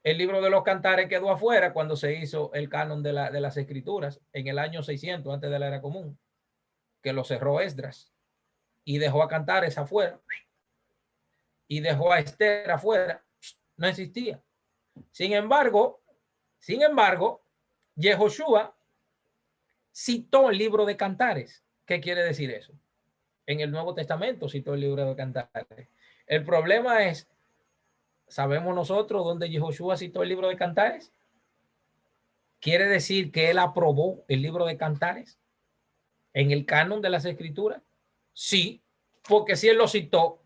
El libro de los Cantares quedó afuera cuando se hizo el canon de las escrituras en el año 600 antes de la era común, que lo cerró Esdras y dejó a Cantares afuera y dejó a Esther afuera. No existía. Sin embargo, Yehoshua citó el libro de Cantares. ¿Qué quiere decir eso? En el Nuevo Testamento citó el libro de Cantares. El problema es, ¿sabemos nosotros dónde Yehoshua citó el libro de Cantares? ¿Quiere decir que él aprobó el libro de Cantares en el canon de las Escrituras? Sí, porque si él lo citó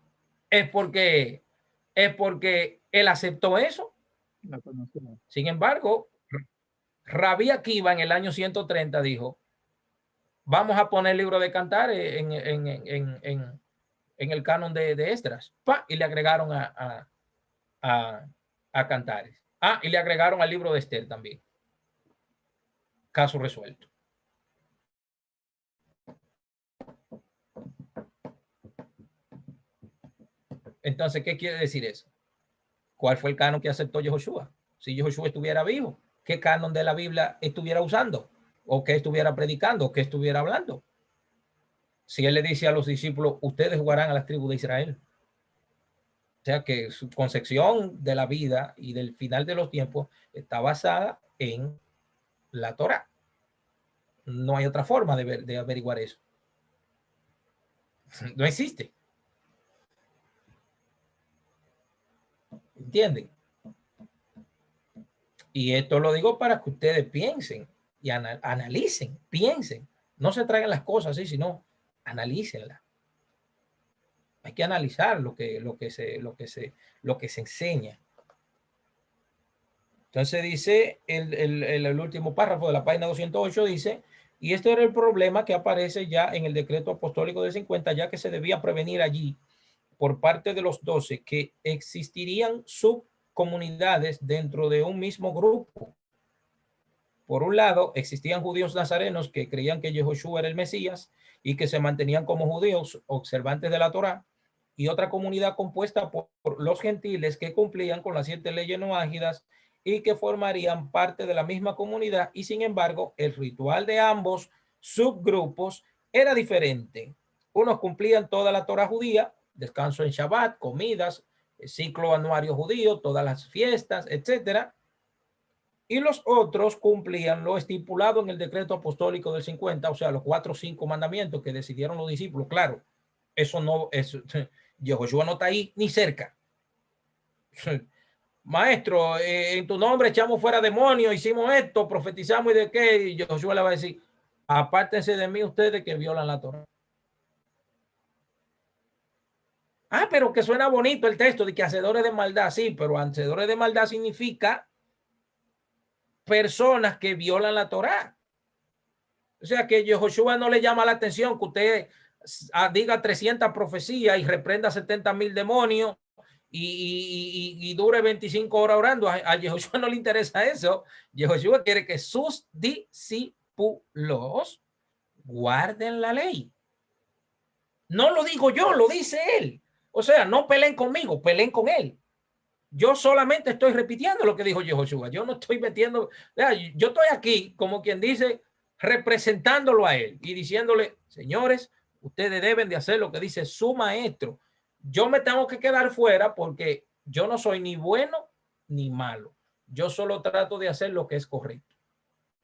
es porque él aceptó eso. Sin embargo, Rabí Akiva en el año 130 dijo, vamos a poner el libro de Cantares en el canon de Esdras. Y le agregaron a Cantares. Y le agregaron al libro de Esther también. Caso resuelto. Entonces, ¿qué quiere decir eso? ¿Cuál fue el canon que aceptó Yehoshua? Si Yehoshua estuviera vivo, ¿qué canon de la Biblia estuviera usando? ¿O qué estuviera predicando? ¿O qué estuviera hablando? Si él le dice a los discípulos, ustedes jugarán a las tribus de Israel. O sea que su concepción de la vida y del final de los tiempos está basada en la Torá. No hay otra forma de averiguar eso. No existe. ¿Entienden? Y esto lo digo para que ustedes piensen y analicen, piensen. No se traigan las cosas así, sino analícenlas. Hay que analizar lo que se enseña. Entonces dice el último párrafo de la página 208, dice, y este era el problema que aparece ya en el decreto apostólico del 50, ya que se debía prevenir allí por parte de los 12 que existirían subcomunidades dentro de un mismo grupo. Por un lado, existían judíos nazarenos que creían que Yehoshua era el Mesías y que se mantenían como judíos observantes de la Torá, y otra comunidad compuesta por los gentiles que cumplían con las 7 leyes noágidas y que formarían parte de la misma comunidad, y sin embargo, el ritual de ambos subgrupos era diferente. Unos cumplían toda la Torá judía, descanso en Shabbat, comidas, el ciclo anuario judío, todas las fiestas, etcétera. Y los otros cumplían lo estipulado en el decreto apostólico del 50, o sea, los 4 o 5 mandamientos que decidieron los discípulos. Claro, eso no, Yehoshua no está ahí ni cerca. Maestro, en tu nombre echamos fuera demonios, hicimos esto, profetizamos y de qué, y Yehoshua le va a decir, apártense de mí ustedes que violan la Torá. Ah, pero que suena bonito el texto de que hacedores de maldad, sí, pero hacedores de maldad significa personas que violan la Torá. O sea que Yehoshua no le llama la atención que usted diga 300 profecías y reprenda 70,000 demonios y dure 25 horas orando. A Yehoshua no le interesa eso. Yehoshua quiere que sus discípulos guarden la ley. No lo digo yo, lo dice él. O sea, no peleen conmigo, peleen con él. Yo solamente estoy repitiendo lo que dijo Yehoshua. Yo no estoy metiendo, yo estoy aquí, como quien dice, representándolo a él y diciéndole, señores, ustedes deben de hacer lo que dice su maestro. Yo me tengo que quedar fuera porque yo no soy ni bueno ni malo. Yo solo trato de hacer lo que es correcto.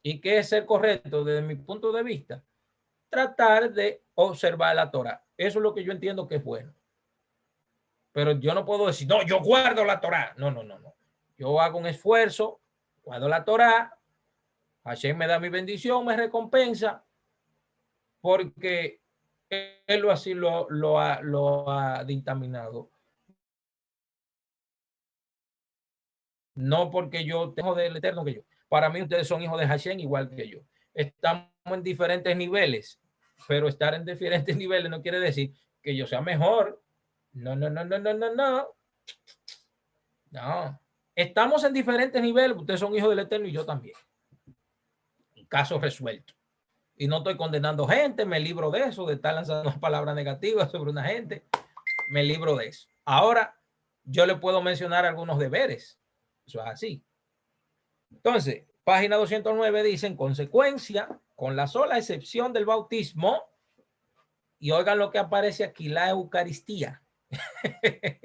¿Y qué es ser correcto desde mi punto de vista? Tratar de observar la Torá. Eso es lo que yo entiendo que es bueno. Pero yo no puedo decir, no, yo guardo la Torá. No. Yo hago un esfuerzo, guardo la Torá, Hashem me da mi bendición, me recompensa, porque él así lo ha dictaminado. No porque yo tengo del Eterno que yo. Para mí ustedes son hijos de Hashem igual que yo. Estamos en diferentes niveles, pero estar en diferentes niveles no quiere decir que yo sea mejor. No. Estamos en diferentes niveles. Ustedes son hijos del Eterno y yo también. Caso resuelto. Y no estoy condenando gente, me libro de eso, de estar lanzando palabras negativas sobre una gente. Me libro de eso. Ahora, yo le puedo mencionar algunos deberes. Eso es así. Entonces, página 209 dice, en consecuencia, con la sola excepción del bautismo, y oigan lo que aparece aquí, la Eucaristía.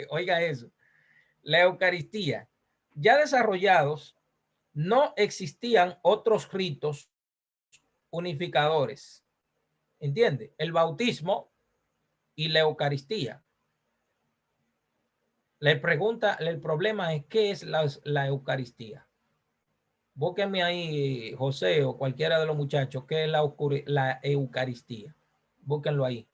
Oiga eso. La Eucaristía. Ya desarrollados, no existían otros ritos unificadores. ¿Entiende? El bautismo y la Eucaristía. Le pregunta, el problema es, ¿qué es la Eucaristía? Búsquenme ahí, José o cualquiera de los muchachos, ¿qué es la Eucaristía? Búsquenlo ahí.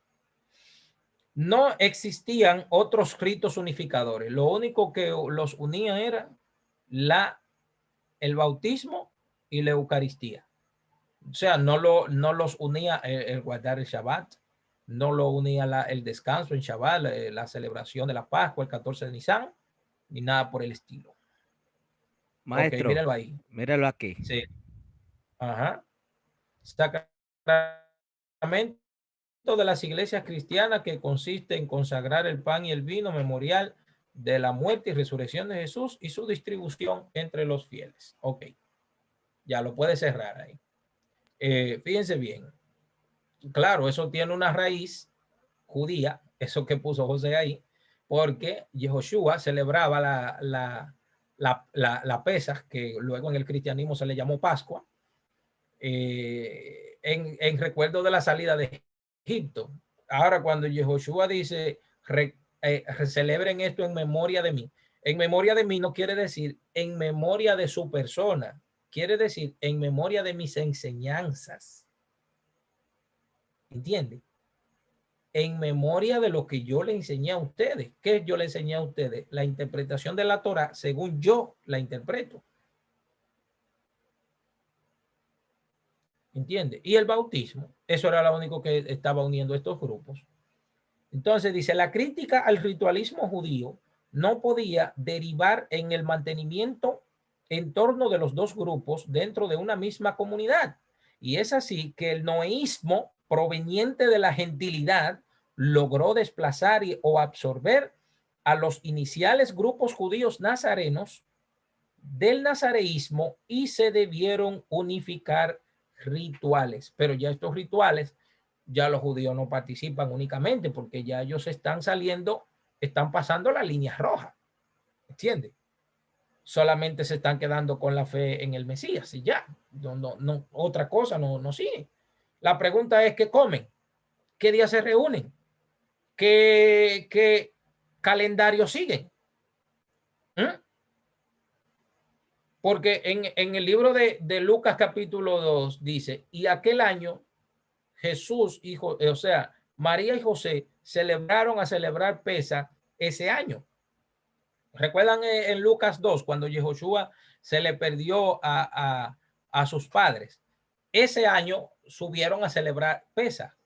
No existían otros ritos unificadores. Lo único que los unía era el bautismo y la Eucaristía. O sea, no los unía el guardar el Shabbat, no lo unía el descanso en Shabbat, la celebración de la Pascua, el 14 de Nisan, ni nada por el estilo. Maestro, okay, míralo ahí. Míralo aquí. Sí. Ajá. Sacramento de las iglesias cristianas, que consiste en consagrar el pan y el vino memorial de la muerte y resurrección de Jesús y su distribución entre los fieles. Ok. Ya lo puede cerrar ahí. Fíjense bien. Claro, eso tiene una raíz judía, eso que puso José ahí, porque Yehoshua celebraba la Pesaj, que luego en el cristianismo se le llamó Pascua, en recuerdo de la salida de Egipto. Ahora, cuando Yehoshua dice, celebren esto en memoria de mí no quiere decir en memoria de su persona, quiere decir en memoria de mis enseñanzas. ¿Entiende? en memoria de lo que yo le enseñé a ustedes. ¿Qué yo le enseñé a ustedes? La interpretación de la Torá según yo la interpreto. ¿Entiende? Y el bautismo, eso era lo único que estaba uniendo estos grupos. Entonces dice, la crítica al ritualismo judío no podía derivar en el mantenimiento en torno de los dos grupos dentro de una misma comunidad. Y es así que el noeísmo proveniente de la gentilidad logró desplazar o absorber a los iniciales grupos judíos nazarenos del nazareísmo y se debieron unificar rituales. Pero ya estos rituales, ya los judíos no participan únicamente porque ya ellos están saliendo, están pasando la línea roja. ¿Entiendes? Solamente se están quedando con la fe en el Mesías y ya. No, otra cosa no sigue. La pregunta es, ¿qué comen? ¿Qué días se reúnen? ¿Qué calendario siguen? Porque en el libro de Lucas capítulo 2 dice, y aquel año Jesús, hijo, o sea, María y José celebraron a celebrar Pesa ese año. ¿Recuerdan en Lucas 2 cuando Yehoshua se le perdió a sus padres? Ese año subieron a celebrar Pesa.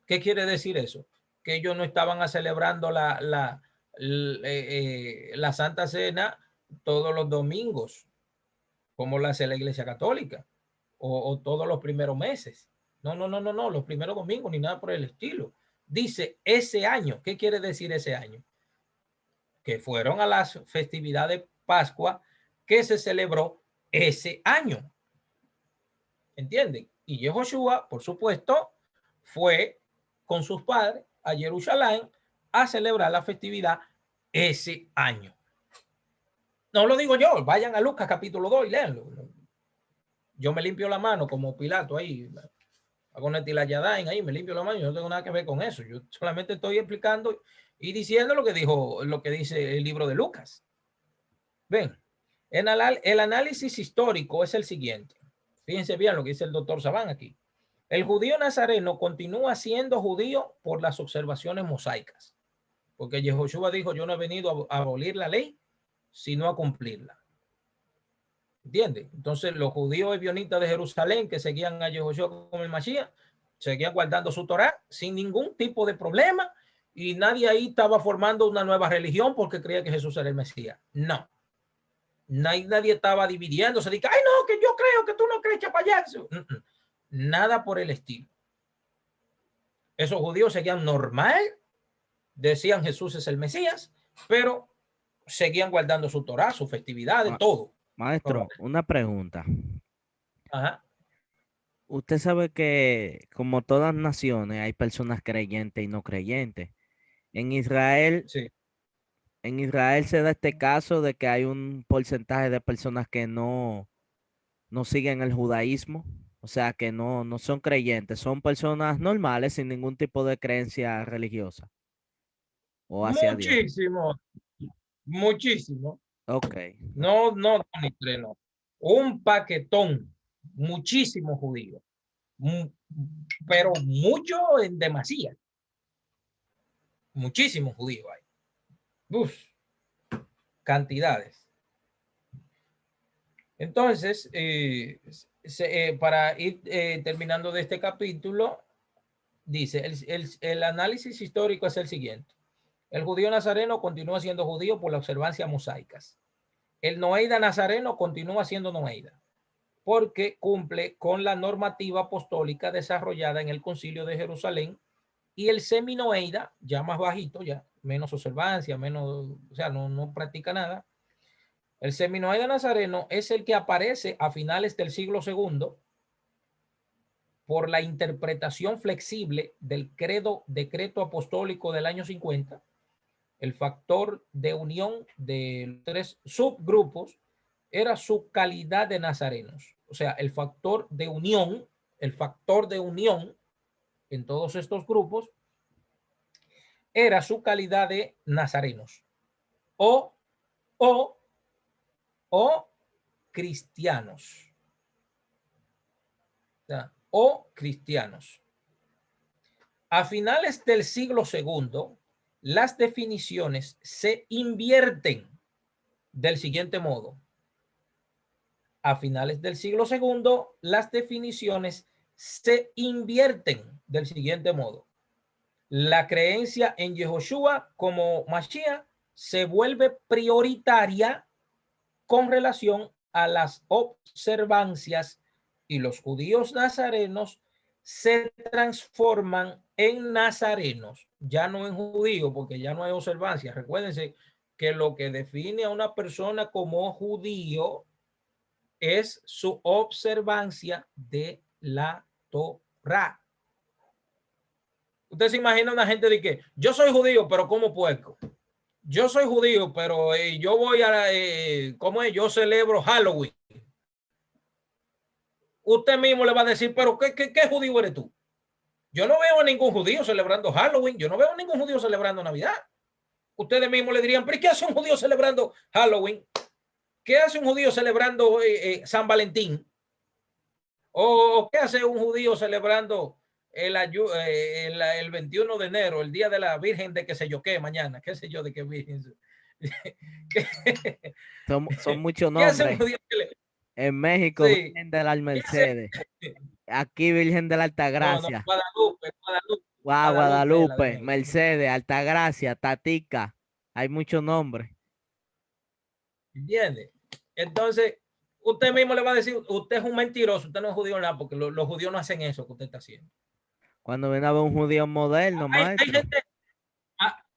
¿Qué quiere decir eso? Que ellos no estaban celebrando la Santa Cena todos los domingos, como la hace la Iglesia Católica, o todos los primeros meses. No, los primeros domingos, ni nada por el estilo. Dice ese año. ¿Qué quiere decir ese año? Que fueron a las festividades de Pascua que se celebró ese año. ¿Entienden? Y Yehoshua, por supuesto, fue con sus padres a Jerusalén a celebrar la festividad ese año. No lo digo yo, vayan a Lucas capítulo 2 y léanlo. Yo me limpio la mano como Pilato ahí, hago una tilayadain ahí, me limpio la mano, yo no tengo nada que ver con eso. Yo solamente estoy explicando y diciendo lo que dice el libro de Lucas. Ven, el análisis histórico es el siguiente. Fíjense bien lo que dice el doctor Sabán aquí. El judío nazareno continúa siendo judío por las observaciones mosaicas, porque Yehoshua dijo, yo no he venido a abolir la ley, sino a cumplirla. ¿Entiendes? Entonces los judíos ebionitas de Jerusalén que seguían a Yehoshua como el Mashiach, seguían guardando su Torá sin ningún tipo de problema y nadie ahí estaba formando una nueva religión porque creía que Jesús era el Mesías. No. Nadie estaba dividiéndose. Dice, ay no, que yo creo que tú no crees, chapayazo. Nada por el estilo. Esos judíos seguían normal, decían Jesús es el Mesías, pero seguían guardando su Torá, su festividad, de todo. Maestro, una pregunta. Ajá. Usted sabe que como todas naciones hay personas creyentes y no creyentes. En Israel, sí. En Israel se da este caso de que hay un porcentaje de personas que no siguen el judaísmo, o sea que no son creyentes, son personas normales sin ningún tipo de creencia religiosa o hacia Dios. Muchísimo. Ok. No, un paquetón, muchísimos judíos, pero mucho en demasía. Muchísimos judíos hay. Uf, cantidades. Entonces, para ir terminando de este capítulo, dice, el análisis histórico es el siguiente. El judío nazareno continúa siendo judío por la observancia mosaicas. El noeida nazareno continúa siendo noeida porque cumple con la normativa apostólica desarrollada en el Concilio de Jerusalén, y el seminoeida, ya más bajito, ya menos observancia, menos, o sea, no practica nada. El seminoeida nazareno es el que aparece a finales del siglo II por la interpretación flexible del decreto apostólico del año 50. El factor de unión de tres subgrupos era su calidad de nazarenos. O sea, el factor de unión en todos estos grupos era su calidad de nazarenos o cristianos. O sea, o cristianos. A finales del siglo II, las definiciones se invierten del siguiente modo. A finales del siglo II, las definiciones se invierten del siguiente modo. La creencia en Yehoshua como Mashiach se vuelve prioritaria con relación a las observancias y los judíos nazarenos se transforman en nazarenos, ya no en judíos, porque ya no hay observancias. Recuérdense que lo que define a una persona como judío es su observancia de la Torá. Usted se imagina una gente de que yo soy judío, pero como puerco. Yo soy judío, pero yo voy a, ¿cómo es? Yo celebro Halloween. Usted mismo le va a decir, pero ¿qué judío eres tú? Yo no veo a ningún judío celebrando Halloween. Yo no veo a ningún judío celebrando Navidad. Ustedes mismos le dirían, pero ¿qué hace un judío celebrando Halloween? ¿Qué hace un judío celebrando San Valentín? ¿O qué hace un judío celebrando el 21 de enero, el día de la Virgen de qué sé yo qué mañana? ¿Qué sé yo de qué Virgen? Son muchos nombres. En México, sí. Virgen de la Mercedes. Aquí Virgen de la Altagracia. No, Guadalupe, Mercedes, Altagracia, Tatica. Hay muchos nombres. ¿Entiende? Entonces, usted mismo le va a decir, usted es un mentiroso, usted no es judío nada, porque los judíos no hacen eso que usted está haciendo. Cuando viene a ver un judío moderno,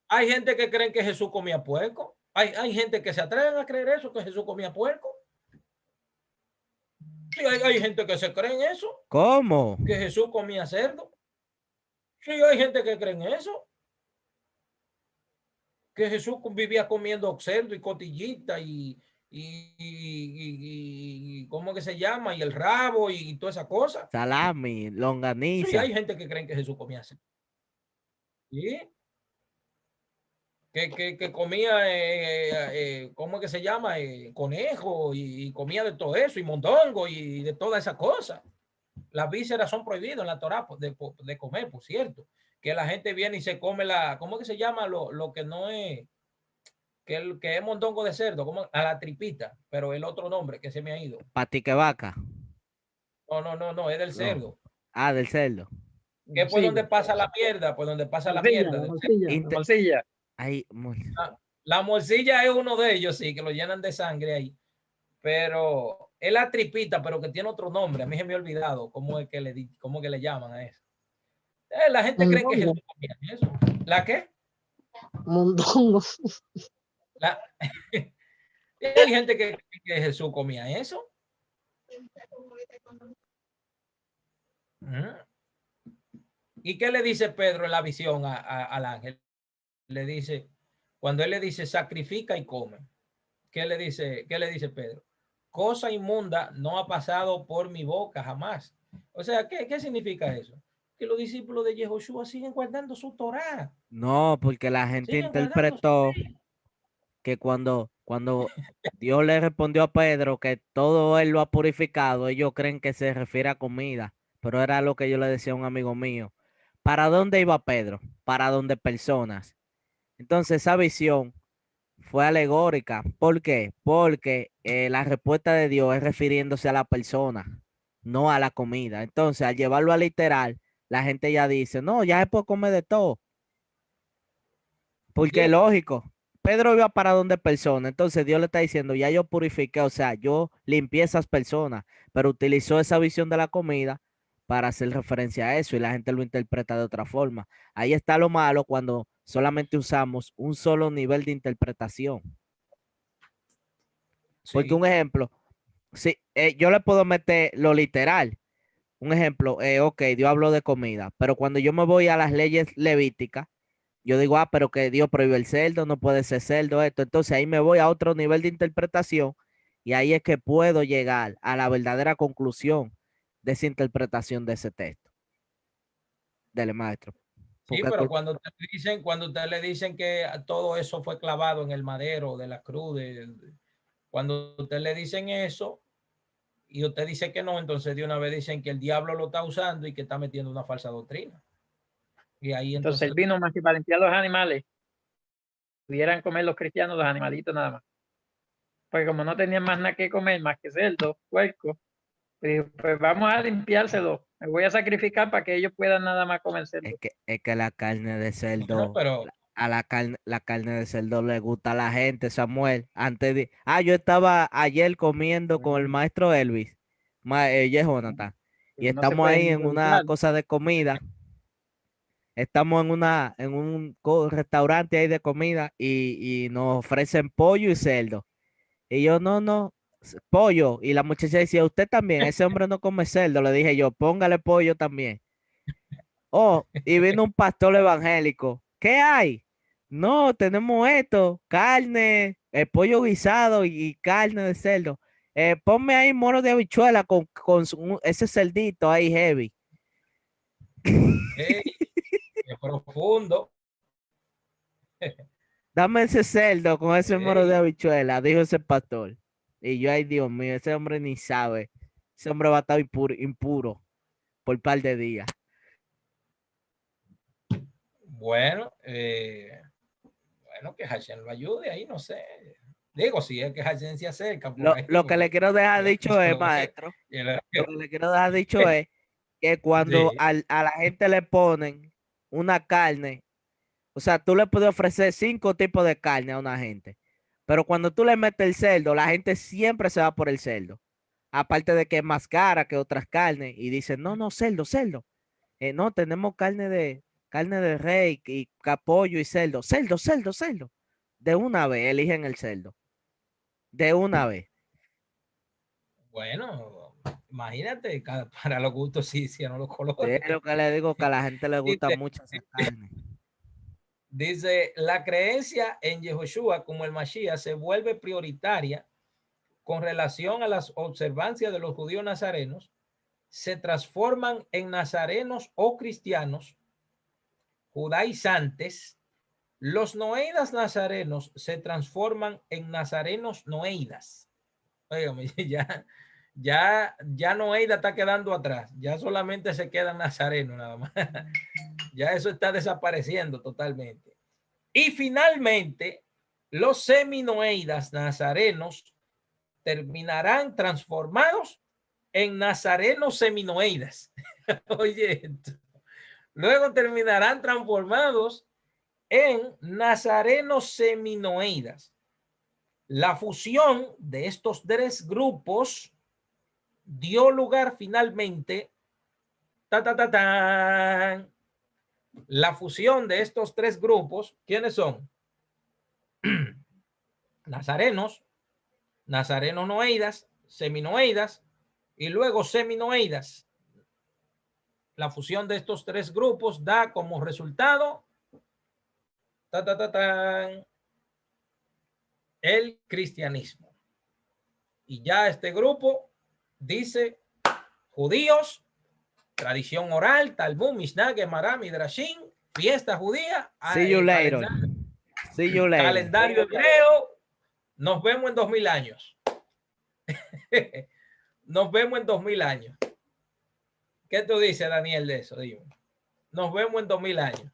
hay gente que creen que Jesús comía puerco. Hay gente que se atreven a creer eso, que Jesús comía puerco. Sí, hay gente que se cree en eso. ¿Cómo? Que Jesús comía cerdo. Sí, hay gente que cree en eso. Que Jesús vivía comiendo cerdo y cotillita y ¿cómo que se llama? Y el rabo y toda esa cosa. Salami, longaniza. Sí, hay gente que creen que Jesús comía cerdo. ¿Sí? Que comía, ¿cómo que se llama? Conejo y comía de todo eso y mondongo y de toda esa cosa. Las vísceras son prohibidas en la Torá de comer, por cierto. Que la gente viene y se come ¿cómo que se llama? Lo que no es, que es mondongo de cerdo, como a la tripita, pero el otro nombre que se me ha ido. Patique vaca. No, es del cerdo. Ah, del cerdo. Que es por donde pasa la mierda, por donde pasa la mierda. La morcilla. La morcilla es uno de ellos, sí, que lo llenan de sangre ahí. Pero es la tripita, pero que tiene otro nombre. A mí se me ha olvidado cómo es que le llaman a eso. La gente cree que Jesús comía eso. ¿La qué? Mondongo. Hay gente que cree que Jesús comía eso. ¿Y qué le dice Pedro en la visión al ángel? Le dice, cuando él le dice sacrifica y come, ¿qué le dice Pedro? Cosa inmunda no ha pasado por mi boca jamás. O sea, ¿qué significa eso? Que los discípulos de Yehoshua siguen guardando su Torá. No, porque la gente interpretó que cuando Dios le respondió a Pedro que todo él lo ha purificado, ellos creen que se refiere a comida, pero era lo que yo le decía a un amigo mío. ¿Para dónde iba Pedro? Para donde personas. Entonces esa visión fue alegórica. ¿Por qué? Porque la respuesta de Dios es refiriéndose a la persona, no a la comida. Entonces, al llevarlo a literal, la gente ya dice, no, ya se puede comer de todo. Porque es lógico. Pedro iba para donde personas. Entonces Dios le está diciendo, ya yo purifiqué, o sea, yo limpié esas personas, pero utilizó esa visión de la comida para hacer referencia a eso y la gente lo interpreta de otra forma. Ahí está lo malo cuando solamente usamos un solo nivel de interpretación. Sí. Porque un ejemplo, si yo le puedo meter lo literal. Un ejemplo, ok, Dios habló de comida, pero cuando yo me voy a las leyes levíticas, yo digo, pero que Dios prohibió el cerdo, no puede ser cerdo esto. Entonces ahí me voy a otro nivel de interpretación y ahí es que puedo llegar a la verdadera conclusión de esa interpretación de ese texto. Dele, maestro. Sí, pero cuando usted le dicen que todo eso fue clavado en el madero de la cruz, cuando usted le dicen eso y usted dice que no, entonces de una vez dicen que el diablo lo está usando y que está metiendo una falsa doctrina. Y ahí Entonces el vino más que para limpiar los animales, pudieran comer los cristianos los animalitos nada más. Porque como no tenían más nada que comer, más que cerdo, puerco, pues vamos a limpiárselo. Me voy a sacrificar para que ellos puedan nada más comer cerdo. Es que la carne de cerdo, no, pero a la carne de cerdo le gusta a la gente, Samuel. Yo estaba ayer comiendo con el maestro Elvis, Jonathan, y No se estamos puede ahí en una involucrar. cosa de comida. Estamos en un restaurante ahí de comida y nos ofrecen pollo y cerdo. Y yo, no, pollo. Y la muchacha decía, usted también, ese hombre no come cerdo. Le dije yo, póngale pollo también. Oh, y vino un pastor evangélico. ¿Qué hay? No, tenemos esto, carne, pollo guisado y carne de cerdo. Ponme ahí moro de habichuela con ese cerdito ahí heavy. hey, qué profundo. Dame ese cerdo con ese moro de Hey, habichuela, dijo ese pastor. Y yo, ay Dios mío, ese hombre ni sabe. Ese hombre va a estar impuro por un par de días. bueno, que Hashem lo ayude ahí, no sé. Digo, si es que Hashem se acerca por ahí, Lo que le quiero dejar ya dicho es, lo ve. maestro, lo que le quiero dejar dicho es que cuando Sí, a la gente le ponen una carne, o sea, tú le puedes ofrecer 5 tipos de carne a una gente, pero cuando tú le metes el cerdo, la gente siempre se va por el cerdo. Aparte de que es más cara que otras carnes, y dicen, no, cerdo. No, tenemos carne de rey y pollo y cerdo. Cerdo. De una vez, eligen el cerdo. De una vez. bueno, imagínate, para los gustos sí, no los colores. Es lo que le digo, que a la gente le gusta Dice, mucho esa carne. dice, la creencia en Yehoshua como el Mashiach se vuelve prioritaria con relación a las observancias de los judíos nazarenos, se transforman en nazarenos o cristianos, judaizantes. Los noeidas nazarenos se transforman en nazarenos noeidas. Óigame, ya noeida está quedando atrás. Ya solamente se quedan nazarenos nada más. Ya eso está desapareciendo totalmente. Y finalmente, los seminoeidas nazarenos terminarán transformados en nazarenos seminoeidas. Oye, luego terminarán transformados en nazarenos seminoeidas. La fusión de estos 3 grupos dio lugar finalmente la fusión de estos 3 grupos. ¿Quiénes son? Nazarenos, nazarenos noeidas, seminoeidas y luego seminoeidas. La fusión de estos 3 grupos da como resultado el cristianismo. Y ya este grupo dice judíos, tradición oral, Talmud, Mishnah, Gemara, Midrashim, fiesta judía, See you later. See you later. Calendario hebreo. Nos vemos en 2000 años. Nos vemos en 2000 años. ¿Qué tú dices, Daniel, de eso? Dime. Nos vemos en 2000 años.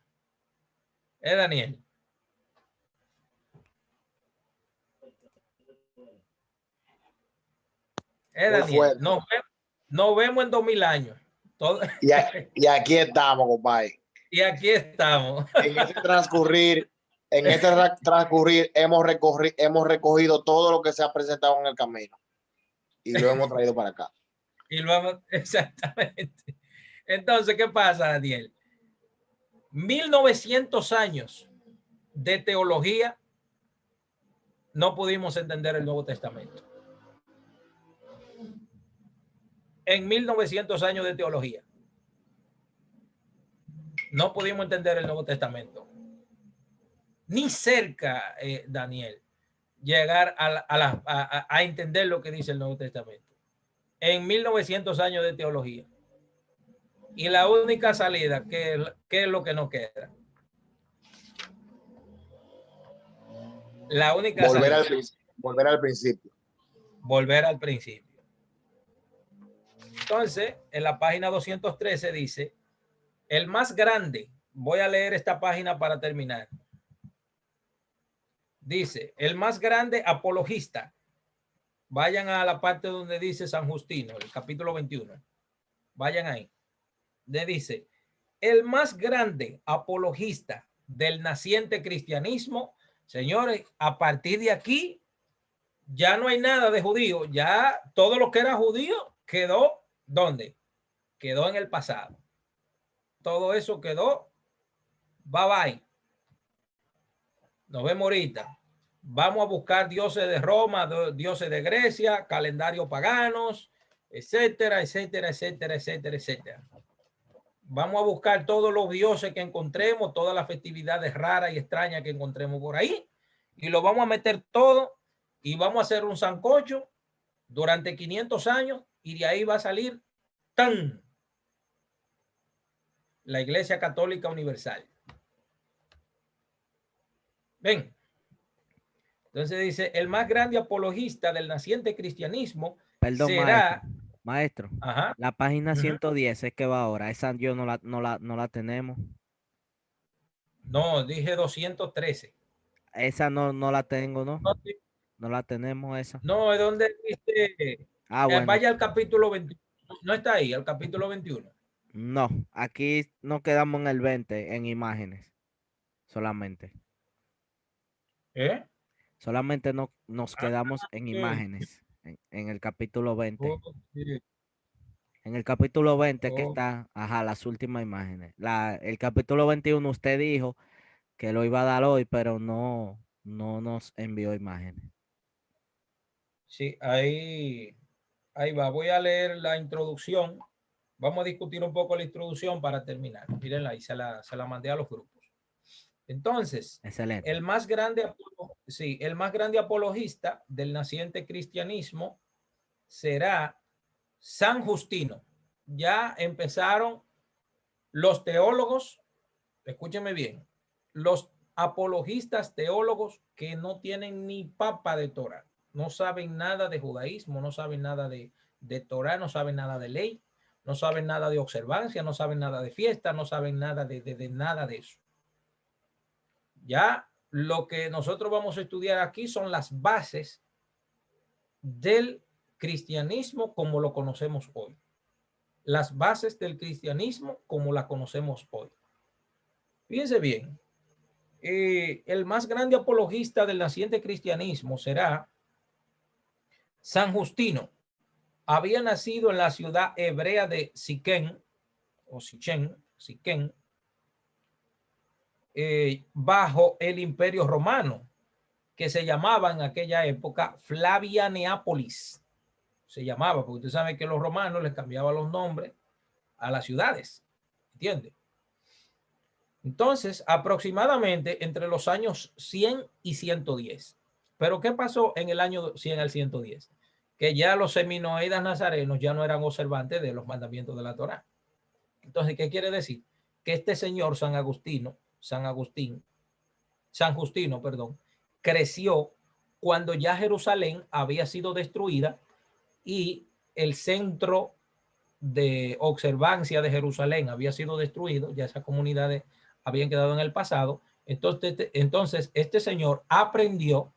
Daniel. Daniel. Nos vemos en 2000 años. Todo... Y aquí estamos, compadre. Y aquí estamos. En este transcurrir hemos recogido todo lo que se ha presentado en el camino y lo hemos traído para acá. Y lo hemos, exactamente. Entonces, ¿qué pasa, Daniel? 1900 años de teología no pudimos entender el Nuevo Testamento. En 1900 años de teología no pudimos entender el Nuevo Testamento. Ni cerca, Daniel, llegar a entender lo que dice el Nuevo Testamento. En 1900 años de teología. Y la única salida, ¿qué es lo que nos queda? La única salida. Volver al principio. Volver al principio. Entonces, en la página 213 dice, el más grande voy a leer esta página para terminar. Dice, el más grande apologista. Vayan a la parte donde dice San Justino, el capítulo 21. Vayan ahí. Le dice, el más grande apologista del naciente cristianismo. Señores, a partir de aquí ya no hay nada de judío. Ya todo lo que era judío quedó, ¿dónde? Quedó en el pasado. Todo eso quedó, bye bye. Nos vemos ahorita. Vamos a buscar dioses de Roma, dioses de Grecia, calendarios paganos, etcétera, etcétera, etcétera, etcétera, etcétera. Vamos a buscar todos los dioses que encontremos, todas las festividades raras y extrañas que encontremos por ahí, y lo vamos a meter todo y vamos a hacer un sancocho durante 500 años y de ahí va a salir ¡tan! La Iglesia Católica Universal. Ven. Entonces dice, el más grande apologista del naciente cristianismo. Perdón, será... maestro. Ajá. La página 110 es que va ahora. Esa yo no la tenemos. No, dije 213. Esa no la tengo, ¿no? No la tenemos esa. No, es donde dice... bueno. Vaya al capítulo 21. No está ahí, al capítulo 21. No, aquí nos quedamos en el 20, en imágenes. Solamente. Solamente nos quedamos en imágenes. En el capítulo 20. Okay. En el capítulo 20 que está, las últimas imágenes. El capítulo 21 usted dijo que lo iba a dar hoy, pero no nos envió imágenes. Sí, ahí va. Voy a leer la introducción. Vamos a discutir un poco la introducción para terminar. Mírenla ahí, se la mandé a los grupos. Entonces, excelente. El más grande apologista del naciente cristianismo será San Justino. Ya empezaron los teólogos, escúcheme bien, los apologistas teólogos que no tienen ni papa de Torah, no saben nada de judaísmo, no saben nada de Torah, no saben nada de ley, no saben nada de observancia, no saben nada de fiesta, no saben nada de nada de eso. Ya lo que nosotros vamos a estudiar aquí son las bases del cristianismo como lo conocemos hoy. Las bases del cristianismo como la conocemos hoy. Fíjense bien, el más grande apologista del naciente cristianismo será San Justino. Había nacido en la ciudad hebrea de Siquén, o Siquén, bajo el Imperio Romano, que se llamaba en aquella época Flavia Neápolis. Se llamaba, porque usted sabe que los romanos les cambiaban los nombres a las ciudades, ¿entiende? Entonces, aproximadamente entre los años 100 y 110. Pero ¿qué pasó en el año 100 al 110? Que ya los seminoidas nazarenos ya no eran observantes de los mandamientos de la Torá. Entonces, ¿qué quiere decir? Que este señor San Justino, creció cuando ya Jerusalén había sido destruida y el centro de observancia de Jerusalén había sido destruido, ya esas comunidades habían quedado en el pasado. Entonces este señor aprendió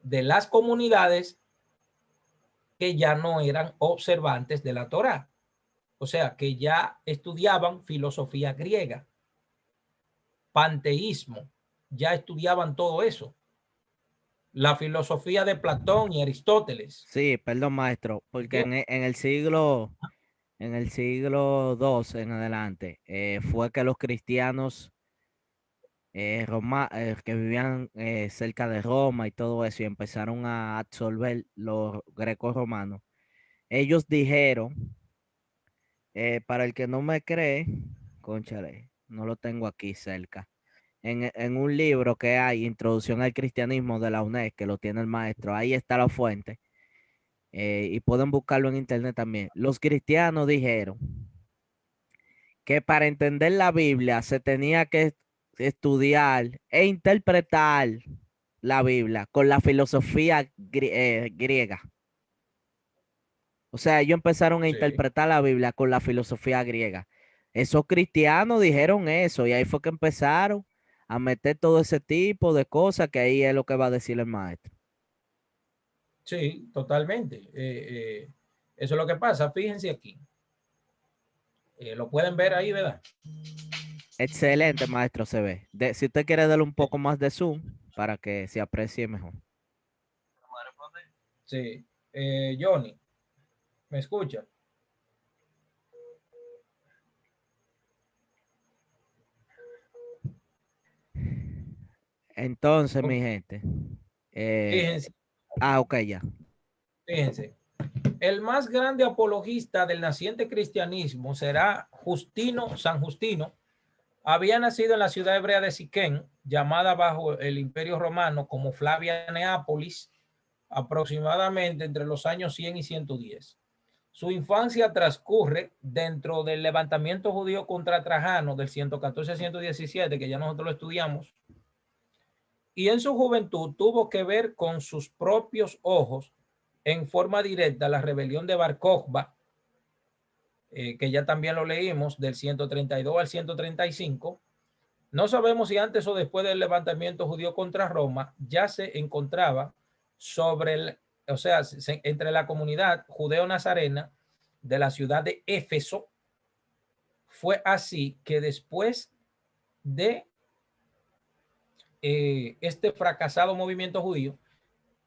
de las comunidades que ya no eran observantes de la Torá, o sea, que ya estudiaban filosofía griega, panteísmo, ya estudiaban todo eso. La filosofía de Platón y Aristóteles. Sí, perdón, maestro, porque en el siglo II en adelante fue que los cristianos que vivían cerca de Roma y todo eso y empezaron a absorber los grecos romanos. Ellos dijeron, para el que no me cree, cónchale, no lo tengo aquí cerca. En un libro que hay, Introducción al Cristianismo de la UNED, que lo tiene el maestro, ahí está la fuente. Y pueden buscarlo en internet también. Los cristianos dijeron que para entender la Biblia se tenía que estudiar e interpretar la Biblia con la filosofía griega. O sea, ellos empezaron a interpretar la Biblia con la filosofía griega. esos cristianos dijeron eso y ahí fue que empezaron a meter todo ese tipo de cosas que ahí es lo que va a decir el maestro. Sí, totalmente. Eso es lo que pasa. Fíjense aquí. Lo pueden ver ahí, ¿verdad? Excelente, maestro, se ve. Si usted quiere darle un poco más de zoom para que se aprecie mejor. Sí. Johnny, ¿me escucha? Entonces, mi gente. Fíjense, Ok, ya. fíjense. El más grande apologista del naciente cristianismo será San Justino. Había nacido en la ciudad hebrea de Siquén, llamada bajo el Imperio Romano como Flavia Neápolis, aproximadamente entre los años 100 y 110. Su infancia transcurre dentro del levantamiento judío contra Trajano del 114 a 117, que ya nosotros lo estudiamos, y en su juventud tuvo que ver con sus propios ojos en forma directa la rebelión de Bar Kokhba, que ya también lo leímos, del 132 al 135. No sabemos si antes o después del levantamiento judío contra Roma ya se encontraba entre la comunidad judeo-nazarena de la ciudad de Éfeso. Fue así que después de este fracasado movimiento judío,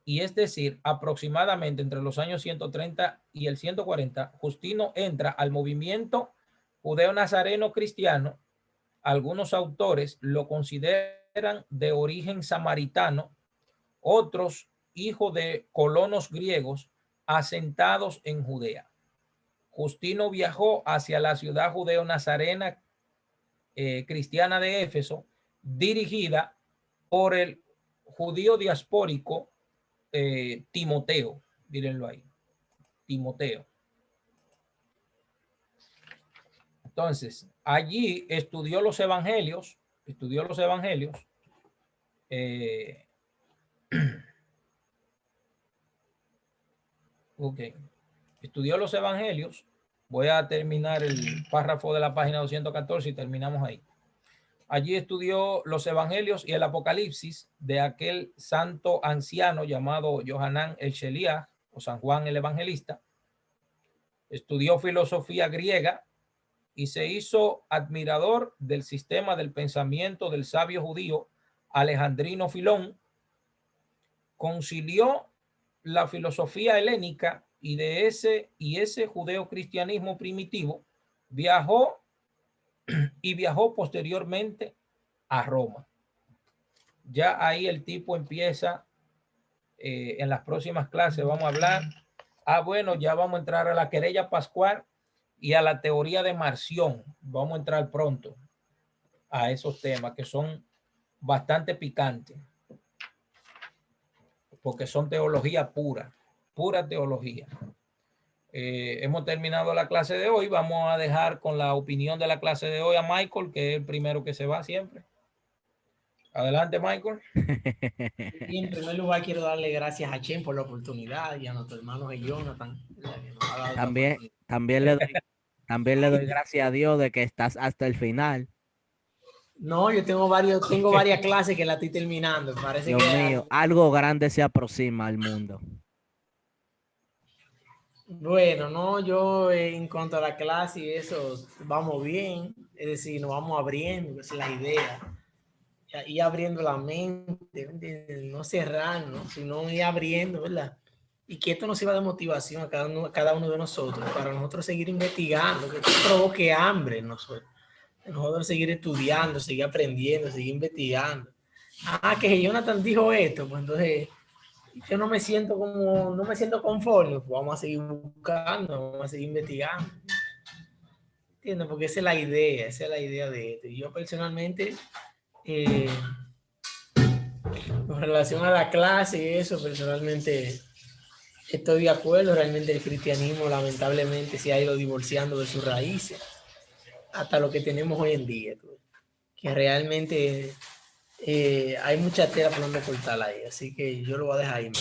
y es decir, aproximadamente entre los años 130 y el 140, Justino entra al movimiento judeo-nazareno cristiano. Algunos autores lo consideran de origen samaritano, otros hijo de colonos griegos asentados en Judea. Justino viajó hacia la ciudad judeo-nazarena cristiana de Éfeso, dirigida por el judío diaspórico Timoteo. Mírenlo ahí, Timoteo. Entonces, allí estudió los evangelios. Estudió los evangelios. Voy a terminar el párrafo de la página 214 y terminamos ahí. Allí estudió los evangelios y el Apocalipsis de aquel santo anciano llamado Yohanan el Sheliach o San Juan el Evangelista. Estudió filosofía griega y se hizo admirador del sistema del pensamiento del sabio judío Alejandrino Filón. Concilió la filosofía helénica y ese judeo-cristianismo primitivo. Viajó posteriormente a Roma. Ya ahí el tipo empieza, en las próximas clases vamos a hablar, bueno, ya vamos a entrar a la querella pascual y a la teoría de Marción. Vamos a entrar pronto a esos temas que son bastante picantes, porque son teología pura teología. Hemos terminado la clase de hoy. Vamos a dejar con la opinión de la clase de hoy a Michael, que es el primero que se va siempre. Adelante, Michael. Y en primer lugar quiero darle gracias a Chen por la oportunidad y a nuestro hermano Jonathan. También le doy gracias a Dios de que estás hasta el final. No, yo tengo varias clases que la estoy terminando. Parece Dios mío, algo grande se aproxima al mundo. Bueno, no, yo en cuanto a la clase y eso, vamos bien. Es decir, nos vamos abriendo, esa es la idea. Y abriendo la mente, no cerrarnos, sino ir abriendo, ¿verdad? Y que esto nos sirva de motivación a cada uno de nosotros, para nosotros seguir investigando, que esto provoque hambre en nosotros seguir estudiando, seguir aprendiendo, seguir investigando. Que Jonathan dijo esto, pues entonces yo no me siento conforme, pues vamos a seguir buscando, vamos a seguir investigando. ¿Entiendes? Porque esa es la idea de esto. Y yo personalmente, con relación a la clase y eso, personalmente estoy de acuerdo. Realmente el cristianismo lamentablemente se ha ido divorciando de sus raíces hasta lo que tenemos hoy en día, que realmente hay mucha tela por donde cortar ahí, así que yo lo voy a dejar ahí.